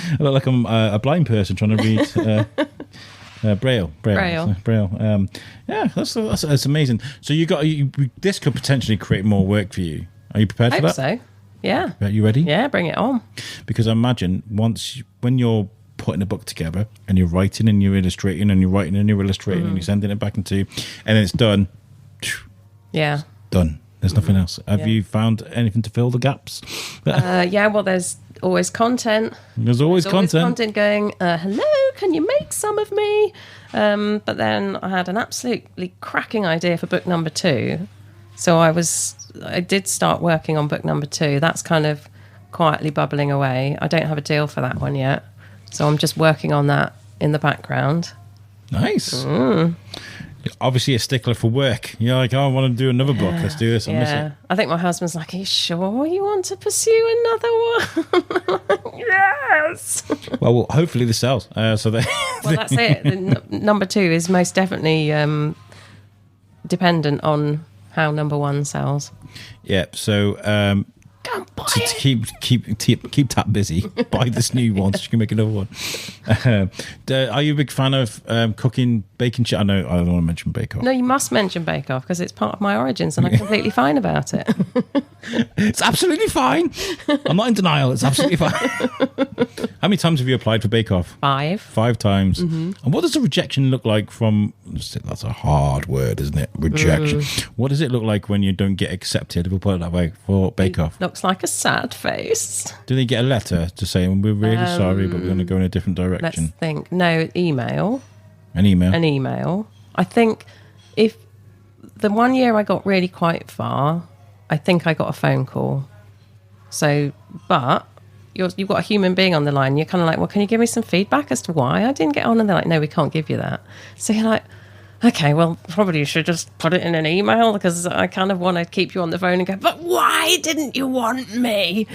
[SPEAKER 1] I look like I'm a blind person trying to read. Braille. That's amazing. So this could potentially create more work for you. Are you prepared for that?
[SPEAKER 3] I hope so. Yeah.
[SPEAKER 1] Are you ready?
[SPEAKER 3] Yeah, bring it on.
[SPEAKER 1] Because I imagine when you're putting a book together and you're writing and you're illustrating and you're writing and you're illustrating and you're sending it back into, and it's done.
[SPEAKER 3] Yeah.
[SPEAKER 1] Done. There's nothing else. Have you found anything to fill the gaps?
[SPEAKER 3] Well, there's always content.
[SPEAKER 1] There's always content
[SPEAKER 3] going, hello, can you make some of me? But then I had an absolutely cracking idea for book number 2. So I did start working on book number 2. That's kind of quietly bubbling away. I don't have a deal for that one yet. So I'm just working on that in the background.
[SPEAKER 1] Nice. Obviously a stickler for work. You're like, I want to do another book. Let's do this. I miss it.
[SPEAKER 3] I think my husband's like, are you sure you want to pursue another one? Yes.
[SPEAKER 1] Well, hopefully this sells.
[SPEAKER 3] Well, that's it. Number 2 is most definitely dependent on how number 1 sells.
[SPEAKER 1] Yeah. So to keep Tat busy, buy this new one so she can make another one. Are you a big fan of cooking, baking shit? I know I don't want to mention Bake Off.
[SPEAKER 3] No, you must mention Bake Off because it's part of my origins and I'm completely fine about it.
[SPEAKER 1] It's absolutely fine. I'm not in denial. It's absolutely fine. How many times have you applied for Bake Off?
[SPEAKER 3] 5.
[SPEAKER 1] 5 times. And what does the rejection look like from, that's a hard word, isn't it? Rejection. What does it look like when you don't get accepted, if we'll put it that way, for Bake Off?
[SPEAKER 3] Looks like a sad face.
[SPEAKER 1] Do they get a letter to say, we're really sorry, but we're going to go in a different direction?
[SPEAKER 3] Let's think. No, email.
[SPEAKER 1] An email?
[SPEAKER 3] An email. I think if the one year I got really quite far, I think I got a phone call. So, but you've got a human being on the line. You're kind of like, well, can you give me some feedback as to why I didn't get on? And they're like, no, we can't give you that. So you're like, okay, well, probably you should just put it in an email because I kind of want to keep you on the phone and go, but why didn't you want me?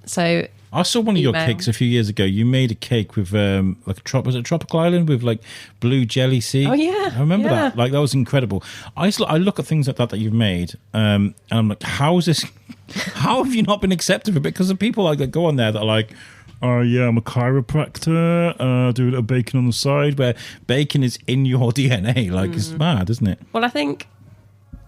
[SPEAKER 3] So
[SPEAKER 1] I saw one of your cakes a few years ago. You made a cake with was it a tropical island with like blue jelly sea?
[SPEAKER 3] Oh yeah,
[SPEAKER 1] I remember that. Like that was incredible. I look at things like that you've made, and I'm like, how is this? How have you not been accepted for it? Because the people like that go on there that are like, oh yeah, I'm a chiropractor. Do a little bacon on the side, where bacon is in your DNA. Like it's mad, isn't it?
[SPEAKER 3] Well, I think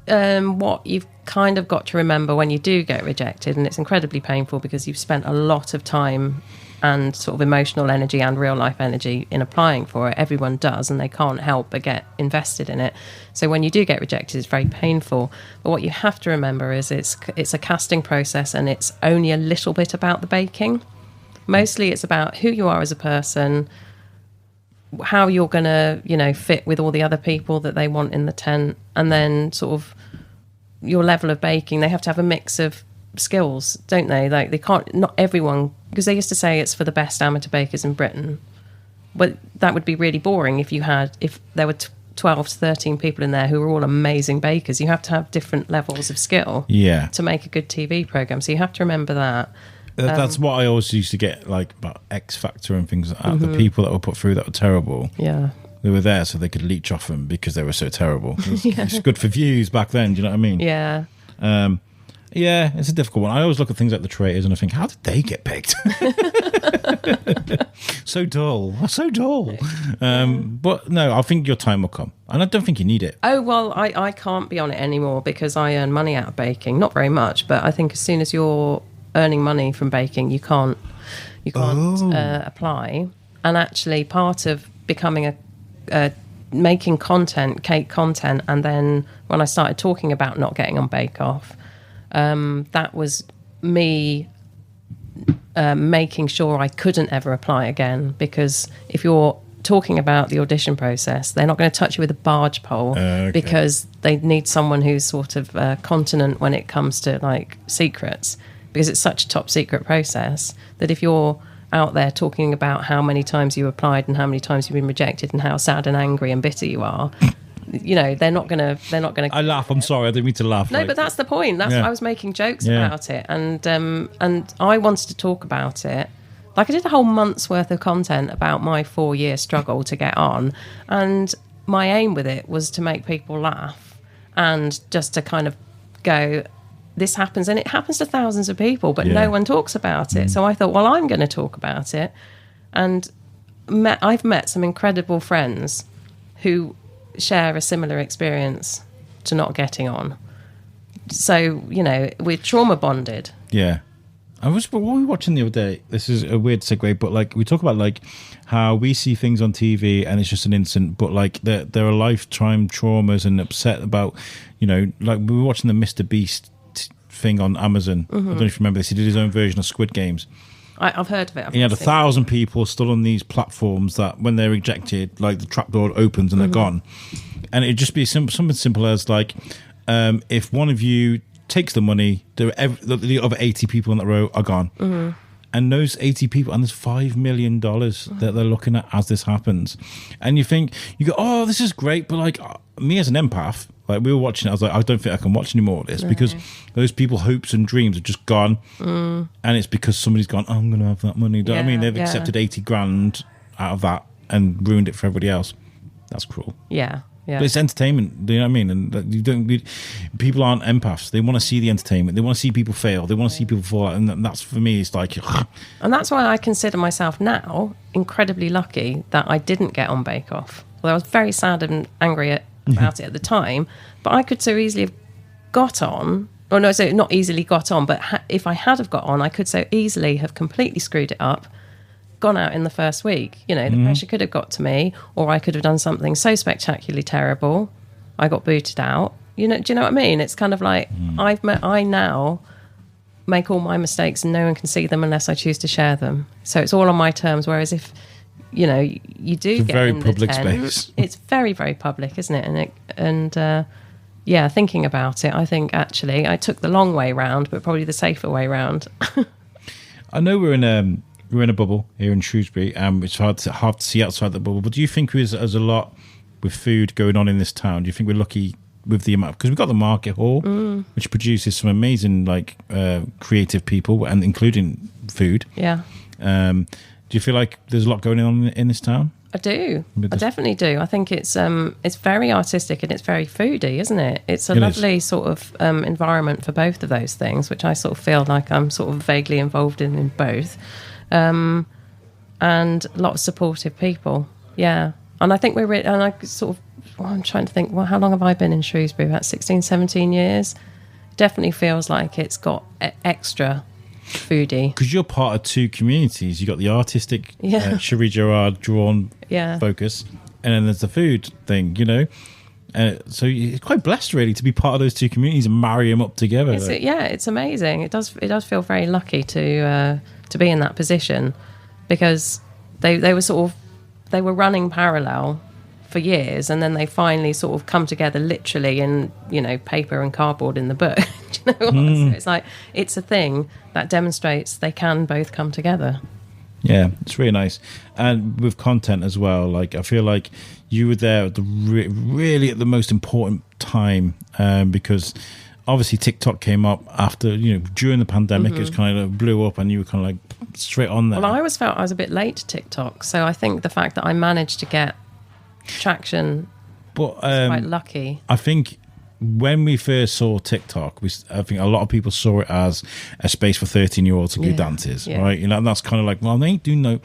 [SPEAKER 3] what you've kind of got to remember when you do get rejected, and it's incredibly painful because you've spent a lot of time and sort of emotional energy and real life energy in applying for it. Everyone does, and they can't help but get invested in it. So when you do get rejected, it's very painful. But what you have to remember is it's a casting process, and it's only a little bit about the baking. Mostly it's about who you are as a person, how you're going to, fit with all the other people that they want in the tent, and then sort of your level of baking. They have to have a mix of skills, don't they? Like they can't, not everyone, because they used to say it's for the best amateur bakers in Britain. But that would be really boring if there were 12 to 13 people in there who were all amazing bakers. You have to have different levels of skill to make a good TV program. So you have to remember that.
[SPEAKER 1] That's what I always used to get, like, about X Factor and things like that. The people that were put through that were terrible.
[SPEAKER 3] Yeah.
[SPEAKER 1] They were there so they could leech off them because they were so terrible. It's good for views back then, do you know what I mean?
[SPEAKER 3] Yeah.
[SPEAKER 1] Yeah, it's a difficult one. I always look at things like the traitors and I think, how did they get picked? So dull. But no, I think your time will come. And I don't think you need it.
[SPEAKER 3] Oh, well, I can't be on it anymore because I earn money out of baking. Not very much, but I think as soon as you're earning money from baking, you can't apply. And actually, part of becoming making content, cake content, and then when I started talking about not getting on Bake Off, that was me making sure I couldn't ever apply again, because if you're talking about the audition process, they're not going to touch you with a barge pole, because they need someone who's sort of continent when it comes to like secrets, because it's such a top secret process that if you're out there talking about how many times you applied and how many times you've been rejected and how sad and angry and bitter you are, you know, they're not gonna
[SPEAKER 1] I laugh, I'm sorry, I didn't mean to laugh.
[SPEAKER 3] No, but that's the point. That's I was making jokes about it, and I wanted to talk about it. Like, I did a whole month's worth of content about my 4-year struggle to get on, and my aim with it was to make people laugh and just to kind of go, this happens, and it happens to thousands of people, but no one talks about it. So I thought, well, I'm going to talk about it. And I've met some incredible friends who share a similar experience to not getting on. So, you know, we're trauma bonded.
[SPEAKER 1] Yeah. What were we watching the other day? This is a weird segue, but like we talk about like how we see things on TV and it's just an instant, but like there are lifetime traumas and upset about, you know, like we were watching the Mr. Beast thing on Amazon. I don't know if you remember this. He did his own version of Squid Games.
[SPEAKER 3] I've heard of it.
[SPEAKER 1] He had 1,000 people still on these platforms that when they're rejected, like the trapdoor opens and they're gone. And it'd just be something simple as like, if one of you takes the money, the other 80 people in that row are gone. And those 80 people, and there's $5 million that they're looking at as this happens. And you go, oh, this is great. But like me as an empath, like we were watching it, I was like, I don't think I can watch any more of this because those people's hopes and dreams are just gone. And it's because somebody's gone, oh, I'm going to have that money. Do you know what I mean? They've accepted 80 grand out of that and ruined it for everybody else. That's cruel.
[SPEAKER 3] Yeah. Yeah.
[SPEAKER 1] But it's entertainment, do you know what I mean? And people aren't empaths. They want to see the entertainment. They want to see people fail. They want to see people fall out. And that's, for me, it's like...
[SPEAKER 3] And that's why I consider myself now incredibly lucky that I didn't get on Bake Off. Well, I was very sad and angry about it at the time, but I could so easily have got on. Or no, so not easily got on, but if I had have got on, I could so easily have completely screwed it up, gone out in the first week. You know, the pressure could have got to me, or I could have done something so spectacularly terrible I got booted out. You know, do you know what I mean? It's kind of like I now make all my mistakes and no one can see them unless I choose to share them. So it's all on my terms. Whereas if, you know, you do
[SPEAKER 1] it's
[SPEAKER 3] get
[SPEAKER 1] very
[SPEAKER 3] in
[SPEAKER 1] public
[SPEAKER 3] the tent,
[SPEAKER 1] space.
[SPEAKER 3] It's very, very public, isn't it? And thinking about it, I think actually I took the long way round, but probably the safer way round.
[SPEAKER 1] I know we're in a bubble here in Shrewsbury, it's hard to see outside the bubble, but do you think there's a lot with food going on in this town? Do you think we're lucky with the amount, because we've got the market hall, which produces some amazing like creative people, and including food. Do you feel like there's a lot going on in this town?
[SPEAKER 3] I do. I definitely do. I think it's very artistic and it's very foodie, isn't it? It's a lovely sort of environment for both of those things, which I sort of feel like I'm sort of vaguely involved in both. And a lot of supportive people. Yeah. And I think I'm trying to think, well, how long have I been in Shrewsbury? About 16, 17 years. Definitely feels like it's got extra foodie. Because
[SPEAKER 1] you're part of two communities. You got the artistic Cherie Gerard drawn focus, and then there's the food thing, you know. So you're quite blessed, really, to be part of those two communities and marry them up together.
[SPEAKER 3] It's amazing. It does feel very lucky to be in that position, because they were running parallel for years, and then they finally sort of come together literally in, you know, paper and cardboard in the book. Do you know what? So it's like, it's a thing that demonstrates they can both come together.
[SPEAKER 1] Yeah, it's really nice. And with content as well, like I feel like you were there at the really at the most important time, because obviously TikTok came up after, you know, during the pandemic. It was kind of blew up, and you were kind of like straight on there.
[SPEAKER 3] Well, I always felt I was a bit late to TikTok, so I think the fact that I managed to get traction was quite lucky. I think
[SPEAKER 1] when we first saw TikTok, I think a lot of people saw it as a space for 13-year-olds to do dances, right? You know, and that's kind of like, well, they ain't doing no.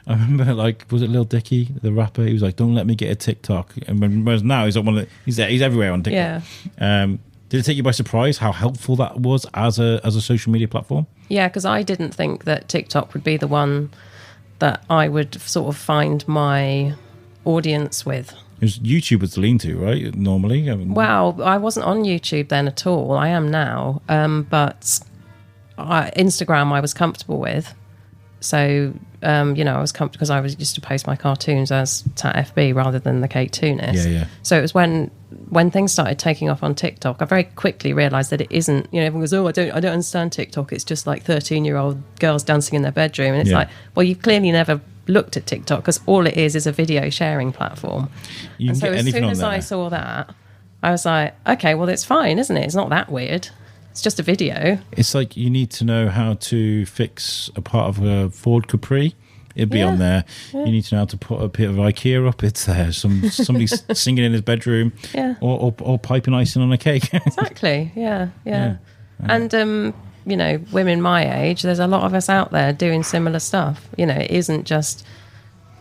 [SPEAKER 1] I remember, like, was it Lil Dicky, the rapper? He was like, "Don't let me get a TikTok." And whereas now he's like he's everywhere on TikTok. Yeah. Did it take you by surprise how helpful that was as a social media platform?
[SPEAKER 3] Yeah, because I didn't think that TikTok would be the one that I would sort of find my audience with.
[SPEAKER 1] Because YouTube was the lean to, right? Normally.
[SPEAKER 3] Well, I wasn't on YouTube then at all. I am now. But Instagram I was comfortable with. So, I was comfortable because I was used to post my cartoons as Tat Effby rather than the Caketoonist.
[SPEAKER 1] Yeah.
[SPEAKER 3] So it was when things started taking off on TikTok, I very quickly realised that it isn't, everyone goes, I don't understand TikTok. It's just like 13-year-old girls dancing in their bedroom. And it's like, well, you've clearly never looked at TikTok because all it is a video sharing platform.
[SPEAKER 1] You can
[SPEAKER 3] and so
[SPEAKER 1] get
[SPEAKER 3] as
[SPEAKER 1] anything
[SPEAKER 3] soon
[SPEAKER 1] on
[SPEAKER 3] as
[SPEAKER 1] there.
[SPEAKER 3] I saw that, I was like, okay, well, it's fine, isn't it? It's not that weird. It's just a video.
[SPEAKER 1] It's like you need to know how to fix a part of a Ford Capri. It'd be on there. Yeah. You need to know how to put a bit of IKEA up. It's there. Somebody singing in his bedroom.
[SPEAKER 3] Yeah.
[SPEAKER 1] Or piping icing on a cake.
[SPEAKER 3] Exactly. Yeah. And women my age, there's a lot of us out there doing similar stuff. It isn't just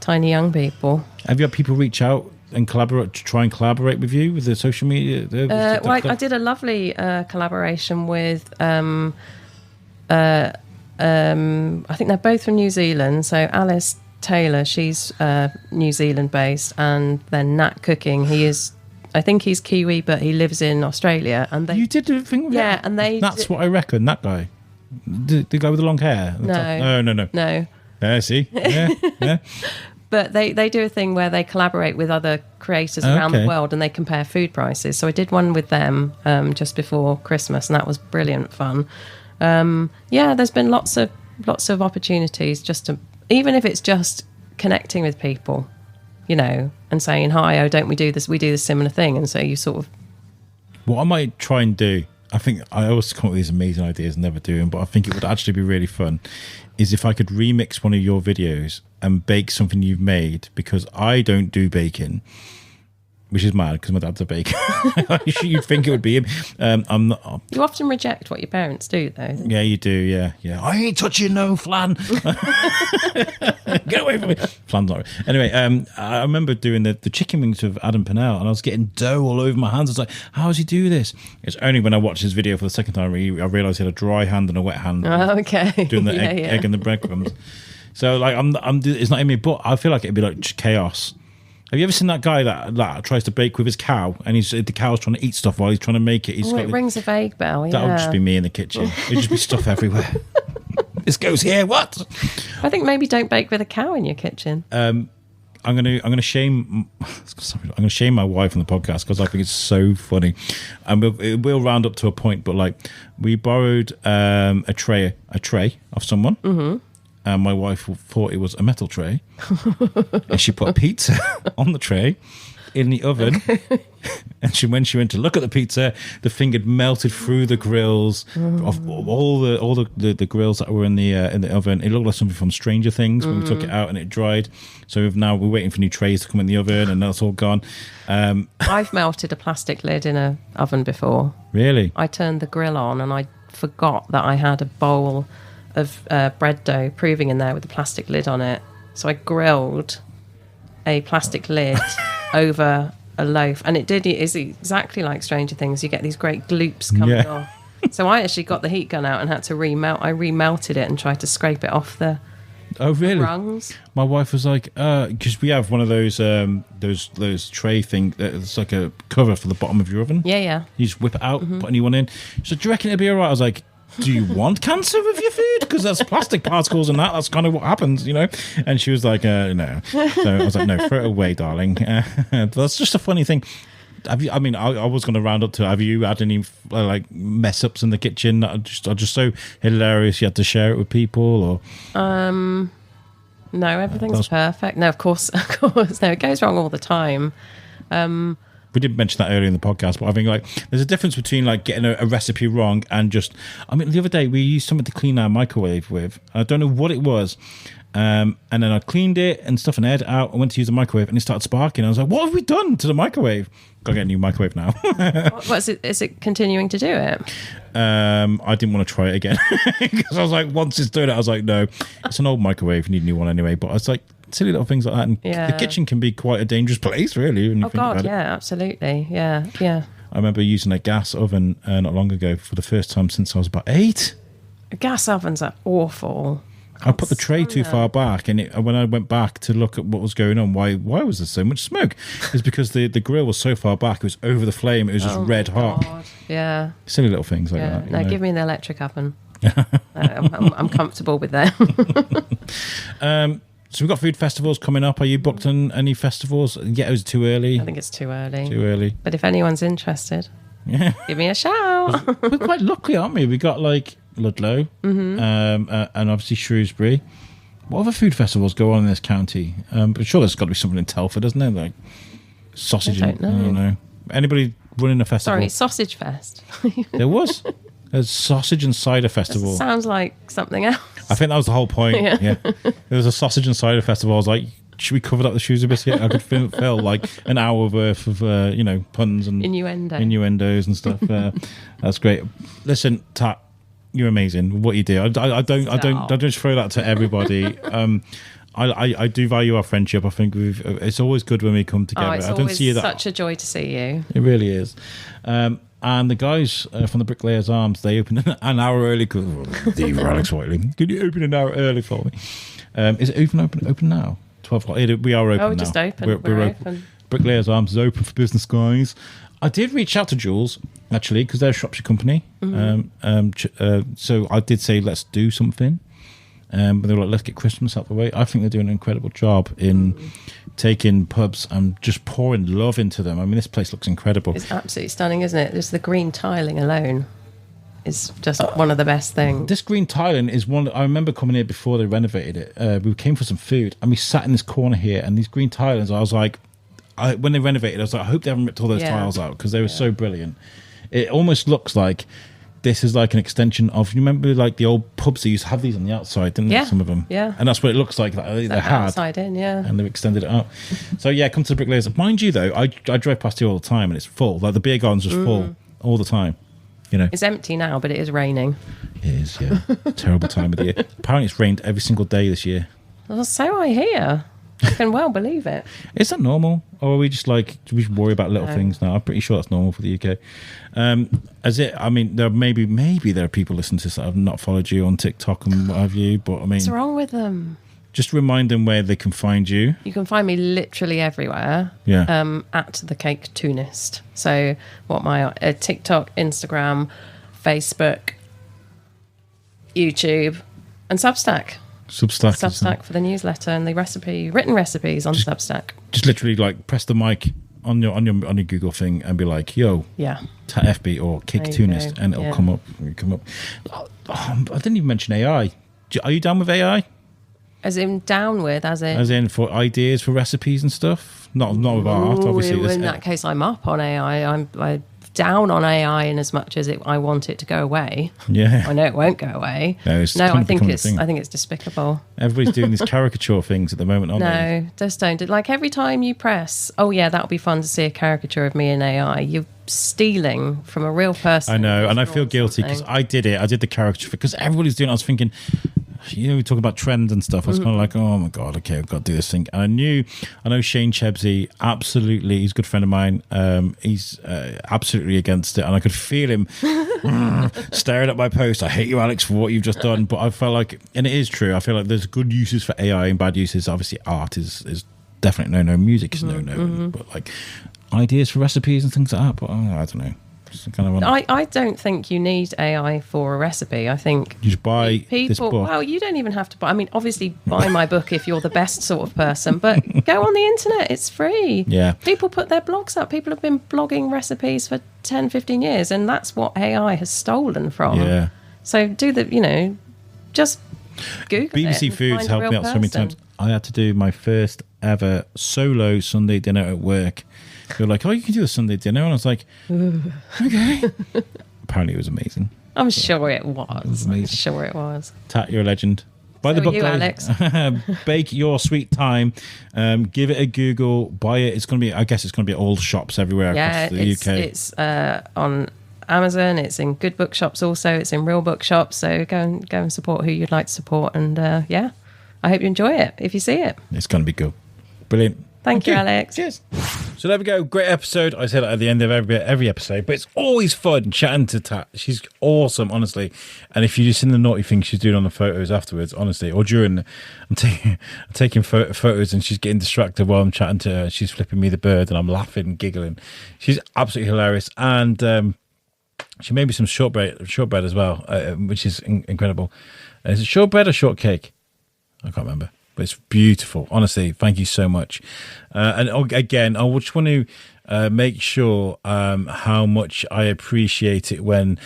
[SPEAKER 3] tiny young people.
[SPEAKER 1] Have you had people reach out and try and collaborate with you with the social media?
[SPEAKER 3] I did a lovely collaboration with I think they're both from New Zealand. So Alice Taylor, she's New Zealand based, and then Nat Cooking, I think he's Kiwi, but he lives in Australia. And
[SPEAKER 1] you did a thing with
[SPEAKER 3] yeah, and that's
[SPEAKER 1] what I reckon. That guy, the guy with the long hair.
[SPEAKER 3] No.
[SPEAKER 1] Yeah, see, yeah.
[SPEAKER 3] But they do a thing where they collaborate with other creators around the world and they compare food prices. So I did one with them just before Christmas, and that was brilliant fun. There's been lots of opportunities just to, even if it's just connecting with people, and saying, hi, don't we do this? We do this similar thing. And so you sort of...
[SPEAKER 1] What I might try and do, I think I always come up with these amazing ideas and never do them, but I think it would actually be really fun, is if I could remix one of your videos and bake something you've made, because I don't do baking, which is mad because my dad's a baker. You'd think it would be him. I'm not.
[SPEAKER 3] You often reject what your parents do, though.
[SPEAKER 1] Yeah, you do. Yeah. I ain't touching no flan. Get away from me. Flan's not. Anyway, I remember doing the chicken wings with Adam Pennell, and I was getting dough all over my hands. I was like, how does he do this? It's only when I watched his video for the second time I realised he had a dry hand and a wet hand.
[SPEAKER 3] Oh, okay.
[SPEAKER 1] Doing the egg and the breadcrumbs. So like, it's not in me, but I feel like it'd be like chaos. Have you ever seen that guy that tries to bake with his cow, and the cow's trying to eat stuff while he's trying to make it?
[SPEAKER 3] It rings a vague bell. Yeah.
[SPEAKER 1] That would just be me in the kitchen. It'd just be stuff everywhere. This goes here. What?
[SPEAKER 3] I think maybe don't bake with a cow in your kitchen.
[SPEAKER 1] I'm gonna shame my wife on the podcast because I think it's so funny, and we'll round up to a point. But like, we borrowed a tray of someone. Mm-hmm. And my wife thought it was a metal tray. And she put pizza on the tray in the oven. And when she went to look at the pizza, the thing had melted through the grills of all the grills that were in the oven. It looked like something from Stranger Things when we took it out and it dried. So we're waiting for new trays to come in the oven, and that's all gone.
[SPEAKER 3] I've melted a plastic lid in an oven before.
[SPEAKER 1] Really?
[SPEAKER 3] I turned the grill on and I forgot that I had a bowl of bread dough proving in there with a plastic lid on it. So I grilled a plastic lid over a loaf, and it is exactly like Stranger Things. You get these great gloops coming off. So I actually got the heat gun out and had to remelted it and tried to scrape it off the rungs.
[SPEAKER 1] My wife was like, because we have one of those tray thing that's like a cover for the bottom of your oven.
[SPEAKER 3] Yeah.
[SPEAKER 1] You just whip it out, put a new one in. So do you reckon it'd be all right? I was like, do you want cancer with your food? Because there's plastic particles and that's kind of what happens, And she was like, no. So I was like, no, throw it away, darling. That's just a funny thing. I was going to round up to, have you had any like mess ups in the kitchen that are just so hilarious you had to share it with people? Or
[SPEAKER 3] no, everything's perfect. No, of course. No, it goes wrong all the time.
[SPEAKER 1] We did mention that earlier in the podcast, but I think like there's a difference between like getting a recipe wrong and just. I mean, the other day we used something to clean our microwave with. I don't know what it was, and then I cleaned it and stuff and aired it out. I went to use the microwave and it started sparking. I was like, "What have we done to the microwave?" Got to get a new microwave now.
[SPEAKER 3] What is it? Is it continuing to do it?
[SPEAKER 1] I didn't want to try it again because I was like, once it's done it, I was like, no, it's an old microwave. You need a new one anyway. But I was like. Silly little things like that, and the kitchen can be quite a dangerous place, really. When you think about it.
[SPEAKER 3] Absolutely, yeah.
[SPEAKER 1] I remember using a gas oven not long ago for the first time since I was about 8.
[SPEAKER 3] Gas ovens are awful.
[SPEAKER 1] I put the tray too far back, and when I went back to look at what was going on, why was there so much smoke? It's because the grill was so far back; it was over the flame. It was just red hot.
[SPEAKER 3] Yeah,
[SPEAKER 1] silly little things like that.
[SPEAKER 3] No, give me the electric oven. I'm comfortable with that.
[SPEAKER 1] So we've got food festivals coming up. Are you booked on any festivals? Yeah, it was too early.
[SPEAKER 3] I think it's too early.
[SPEAKER 1] Too early.
[SPEAKER 3] But if anyone's interested, give me a shout.
[SPEAKER 1] We're quite lucky, aren't we? We got like Ludlow, and obviously Shrewsbury. What other food festivals go on in this county? But sure, there's got to be something in Telford, doesn't there? Like sausage.
[SPEAKER 3] I don't know.
[SPEAKER 1] Anybody running a festival?
[SPEAKER 3] Sorry, Sausage Fest.
[SPEAKER 1] There was a sausage and cider festival.
[SPEAKER 3] That sounds like something else.
[SPEAKER 1] I think that was the whole point. Yeah. There was a sausage and cider festival. I was like, should we cover up the Shrewsbury Biscuit? I could fill like an hour worth of puns and innuendos and stuff. That's great. Listen, Tat, you're amazing. What you do, I don't just throw that to everybody. I do value our friendship. I think it's always good when we come together.
[SPEAKER 3] It's
[SPEAKER 1] I don't see that.
[SPEAKER 3] Such a joy to see you.
[SPEAKER 1] It really is. And the guys from the Bricklayers Arms, they opened an hour early. Because Alex Whiteley, can you open an hour early for me? Is it open now? 12 o'clock. We are open now.
[SPEAKER 3] We're just open. We're open.
[SPEAKER 1] Bricklayers Arms is open for business, guys. I did reach out to Jules, actually, because they're a Shropshire company. So I did say, let's do something. But they were like, let's get Christmas out the way. I think they're doing an incredible job in taking pubs and just pouring love into them. I mean, this place looks incredible.
[SPEAKER 3] It's absolutely stunning, isn't it? Just the green tiling alone is just one of the best things.
[SPEAKER 1] This green tiling is one. I remember coming here before they renovated it. We came for some food and we sat in this corner here, and these green tilings, I was like, when they renovated, I was like, I hope they haven't ripped all those tiles out, because they were so brilliant. It almost looks like this is like an extension of, you remember like the old pubs that used to have these on the outside, didn't they? Some of them.
[SPEAKER 3] Yeah.
[SPEAKER 1] And that's what it looks like. They had.
[SPEAKER 3] Outside in, yeah.
[SPEAKER 1] And they've extended it out. So yeah, come to the Bricklayers. Mind you though, I drive past here all the time and it's full. Like the beer garden's just full all the time. You know.
[SPEAKER 3] It's empty now, but it is raining.
[SPEAKER 1] It is, yeah. Terrible time of the year. Apparently it's rained every single day this year.
[SPEAKER 3] Well, so I hear. I can well believe it.
[SPEAKER 1] Is that normal? Or are we just like, do we worry about little things now? I'm pretty sure that's normal for the UK. I mean, maybe there are people listening to this that have not followed you on TikTok and what have you, but I mean...
[SPEAKER 3] What's wrong with them?
[SPEAKER 1] Just remind them where they can find you.
[SPEAKER 3] You can find me literally everywhere.
[SPEAKER 1] Yeah.
[SPEAKER 3] At the Caketoonist. So what my TikTok, Instagram, Facebook, YouTube, and Substack. Substack for the newsletter and the written recipes on Substack. Just
[SPEAKER 1] literally like press the mic on your Google thing and be like, yo, Tat Effby or Caketoonist, and it'll come up. I didn't even mention AI. Are you down with AI?
[SPEAKER 3] As in down with, as
[SPEAKER 1] in for ideas for recipes and stuff? Not with art, obviously.
[SPEAKER 3] In that case, I'm up on AI. I'm down on AI in as much as I want it to go away.
[SPEAKER 1] Yeah,
[SPEAKER 3] I know it won't go away.
[SPEAKER 1] No,
[SPEAKER 3] I think it's despicable.
[SPEAKER 1] Everybody's doing these caricature things at the moment, aren't they?
[SPEAKER 3] No, just don't. Like every time you press, oh yeah, that'll be fun to see a caricature of me in AI. You're stealing from a real person.
[SPEAKER 1] I know, and I feel guilty because I did it. I did the caricature because everybody's doing it. I was thinking, we talk about trends and stuff. I was kind of like, oh my God, okay, I've got to do this thing. And I know Shane Chebsey, absolutely, he's a good friend of mine. He's absolutely against it. And I could feel him staring at my post. I hate you, Alex, for what you've just done. But I felt like, and it is true, I feel like there's good uses for AI and bad uses. Obviously, art is definitely no. Music is no. But like ideas for recipes and things like that. But I don't know.
[SPEAKER 3] I don't think you need AI for a recipe. I think
[SPEAKER 1] you just buy this book.
[SPEAKER 3] Well, you don't even have to buy. I mean, obviously, buy my book if you're the best sort of person. But go on the internet; it's free.
[SPEAKER 1] Yeah,
[SPEAKER 3] people put their blogs up. People have been blogging recipes for 10, 15 years, and that's what AI has stolen from.
[SPEAKER 1] Yeah.
[SPEAKER 3] So just Google
[SPEAKER 1] BBC
[SPEAKER 3] it.
[SPEAKER 1] Foods helped me out so many times. I had to do my first ever solo Sunday dinner at work. They were like, oh, you can do a Sunday dinner. And I was like, okay. Apparently it was amazing.
[SPEAKER 3] I'm sure it was. I'm sure it was.
[SPEAKER 1] Tat, you're a legend. Buy the book,
[SPEAKER 3] guys.
[SPEAKER 1] Alex. Bake Your Sweet Time. Give it a Google. Buy it. It's going to be, I guess it's going to be at all shops everywhere across the UK.
[SPEAKER 3] It's on Amazon. It's in good bookshops also. It's in real bookshops. So go and support who you'd like to support. And I hope you enjoy it if you see it.
[SPEAKER 1] It's going to be good. Brilliant.
[SPEAKER 3] Thank you, Alex.
[SPEAKER 1] Cheers. So there we go. Great episode. I said it at the end of every episode, but it's always fun chatting to Tat. She's awesome, honestly. And if you've seen the naughty things she's doing on the photos afterwards, honestly, or during, I'm taking photos and she's getting distracted while I'm chatting to her. She's flipping me the bird and I'm laughing and giggling. She's absolutely hilarious. And she made me some shortbread as well, which is incredible. Is it shortbread or shortcake? I can't remember. But it's beautiful. Honestly, thank you so much. And again, I just want to make sure how much I appreciate it when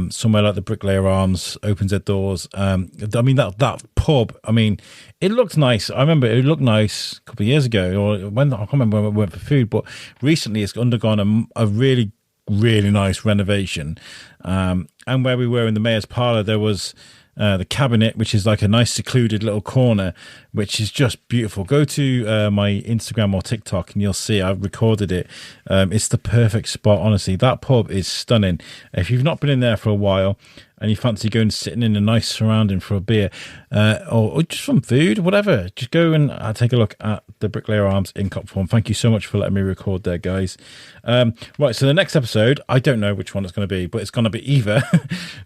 [SPEAKER 1] somewhere like the Bricklayers Arms opens their doors. I mean, that pub, I mean, it looked nice. I remember it looked nice a couple of years ago, or when I can't remember when we went for food, but recently it's undergone a really, really nice renovation. And where we were in the Mayor's Parlour, there was the cabinet, which is like a nice secluded little corner, which is just beautiful. Go to my Instagram or TikTok and you'll see I've recorded it. It's the perfect spot, honestly. That pub is stunning. If you've not been in there for a while and you fancy going sitting in a nice surrounding for a beer or just some food, whatever, just go and take a look at the Bricklayers Arms in Copthorne. Thank you so much for letting me record there, guys. Right, so the next episode, I don't know which one it's going to be, but it's going to be either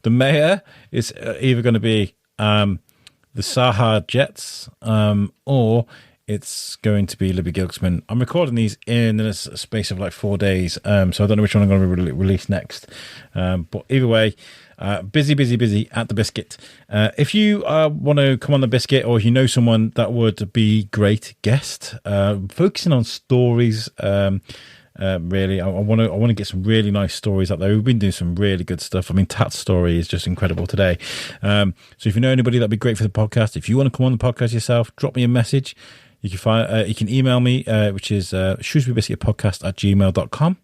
[SPEAKER 1] the Mayor, it's either going to be the Saha Jets, or it's going to be Libby Gilksman. I'm recording these in a space of like 4 days, so I don't know which one I'm going to release next. But either way, busy at the Biscuit. If you want to come on the Biscuit, or if you know someone that would be great guest, focusing on stories. Really, I want to get some really nice stories out there. We've been doing some really good stuff. I mean, Tat's story is just incredible today. So if you know anybody, that'd be great for the podcast. If you want to come on the podcast yourself, drop me a message. You can email me, which is shrewsburybiscuitpodcast@gmail.com.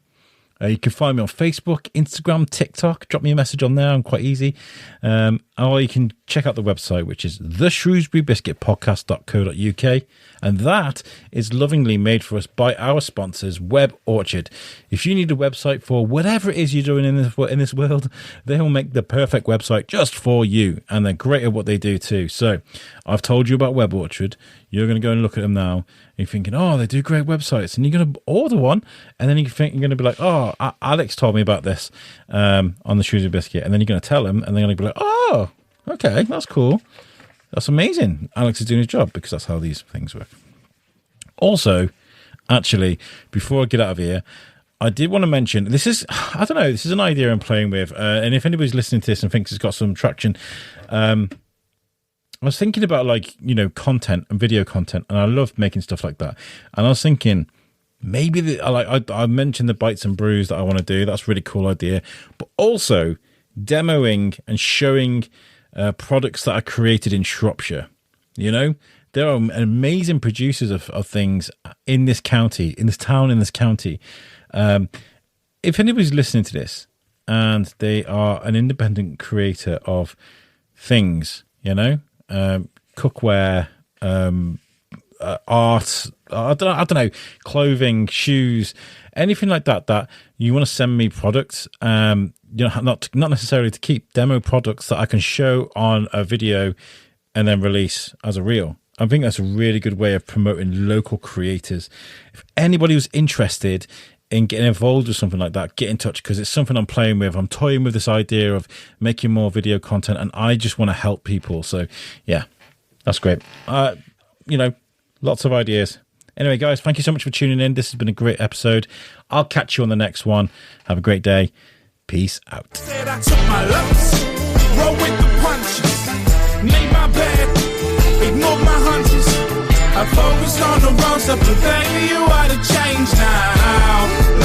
[SPEAKER 1] You can find me on Facebook, Instagram, TikTok. Drop me a message on there. I'm quite easy. Or you can check out the website, which is theshrewsburybiscuitpodcast.co.uk. And that is lovingly made for us by our sponsors, Web Orchard. If you need a website for whatever it is you're doing in this world, they will make the perfect website just for you. And they're great at what they do too. So I've told you about Web Orchard. You're going to go and look at them now. You're thinking, oh, they do great websites. And you're going to order one. And then you're going to be like, oh, Alex told me about this on the Shrewsbury Biscuit. And then you're going to tell them. And they're going to be like, oh, okay, that's cool. That's amazing. Alex is doing his job, because that's how these things work. Also, actually, before I get out of here, I did want to mention, this is an idea I'm playing with. And if anybody's listening to this and thinks it's got some traction, I was thinking about, like, content and video content, and I love making stuff like that. And I was thinking, maybe I mentioned the Bites and Brews that I want to do. That's a really cool idea. But also demoing and showing products that are created in Shropshire. There are amazing producers of things in this county, in this town, in this county. If anybody's listening to this and they are an independent creator of things, cookware, art, I don't know, clothing, shoes, anything like that you want to send me products, not necessarily to keep, demo products that I can show on a video and then release as a reel. I think that's a really good way of promoting local creators. If anybody was interested in getting involved with something like that, get in touch, because it's something I'm playing with. I'm toying with this idea of making more video content, and I just want to help people. So yeah, that's great. Lots of ideas. Anyway, guys, thank you so much for tuning in. This has been a great episode. I'll catch you on the next one. Have a great day. Peace out.
[SPEAKER 2] Said I took my lumps, roll with the punches, made my bed, ignored my hunches. I focused on the wrong stuff, but baby, you are the change now.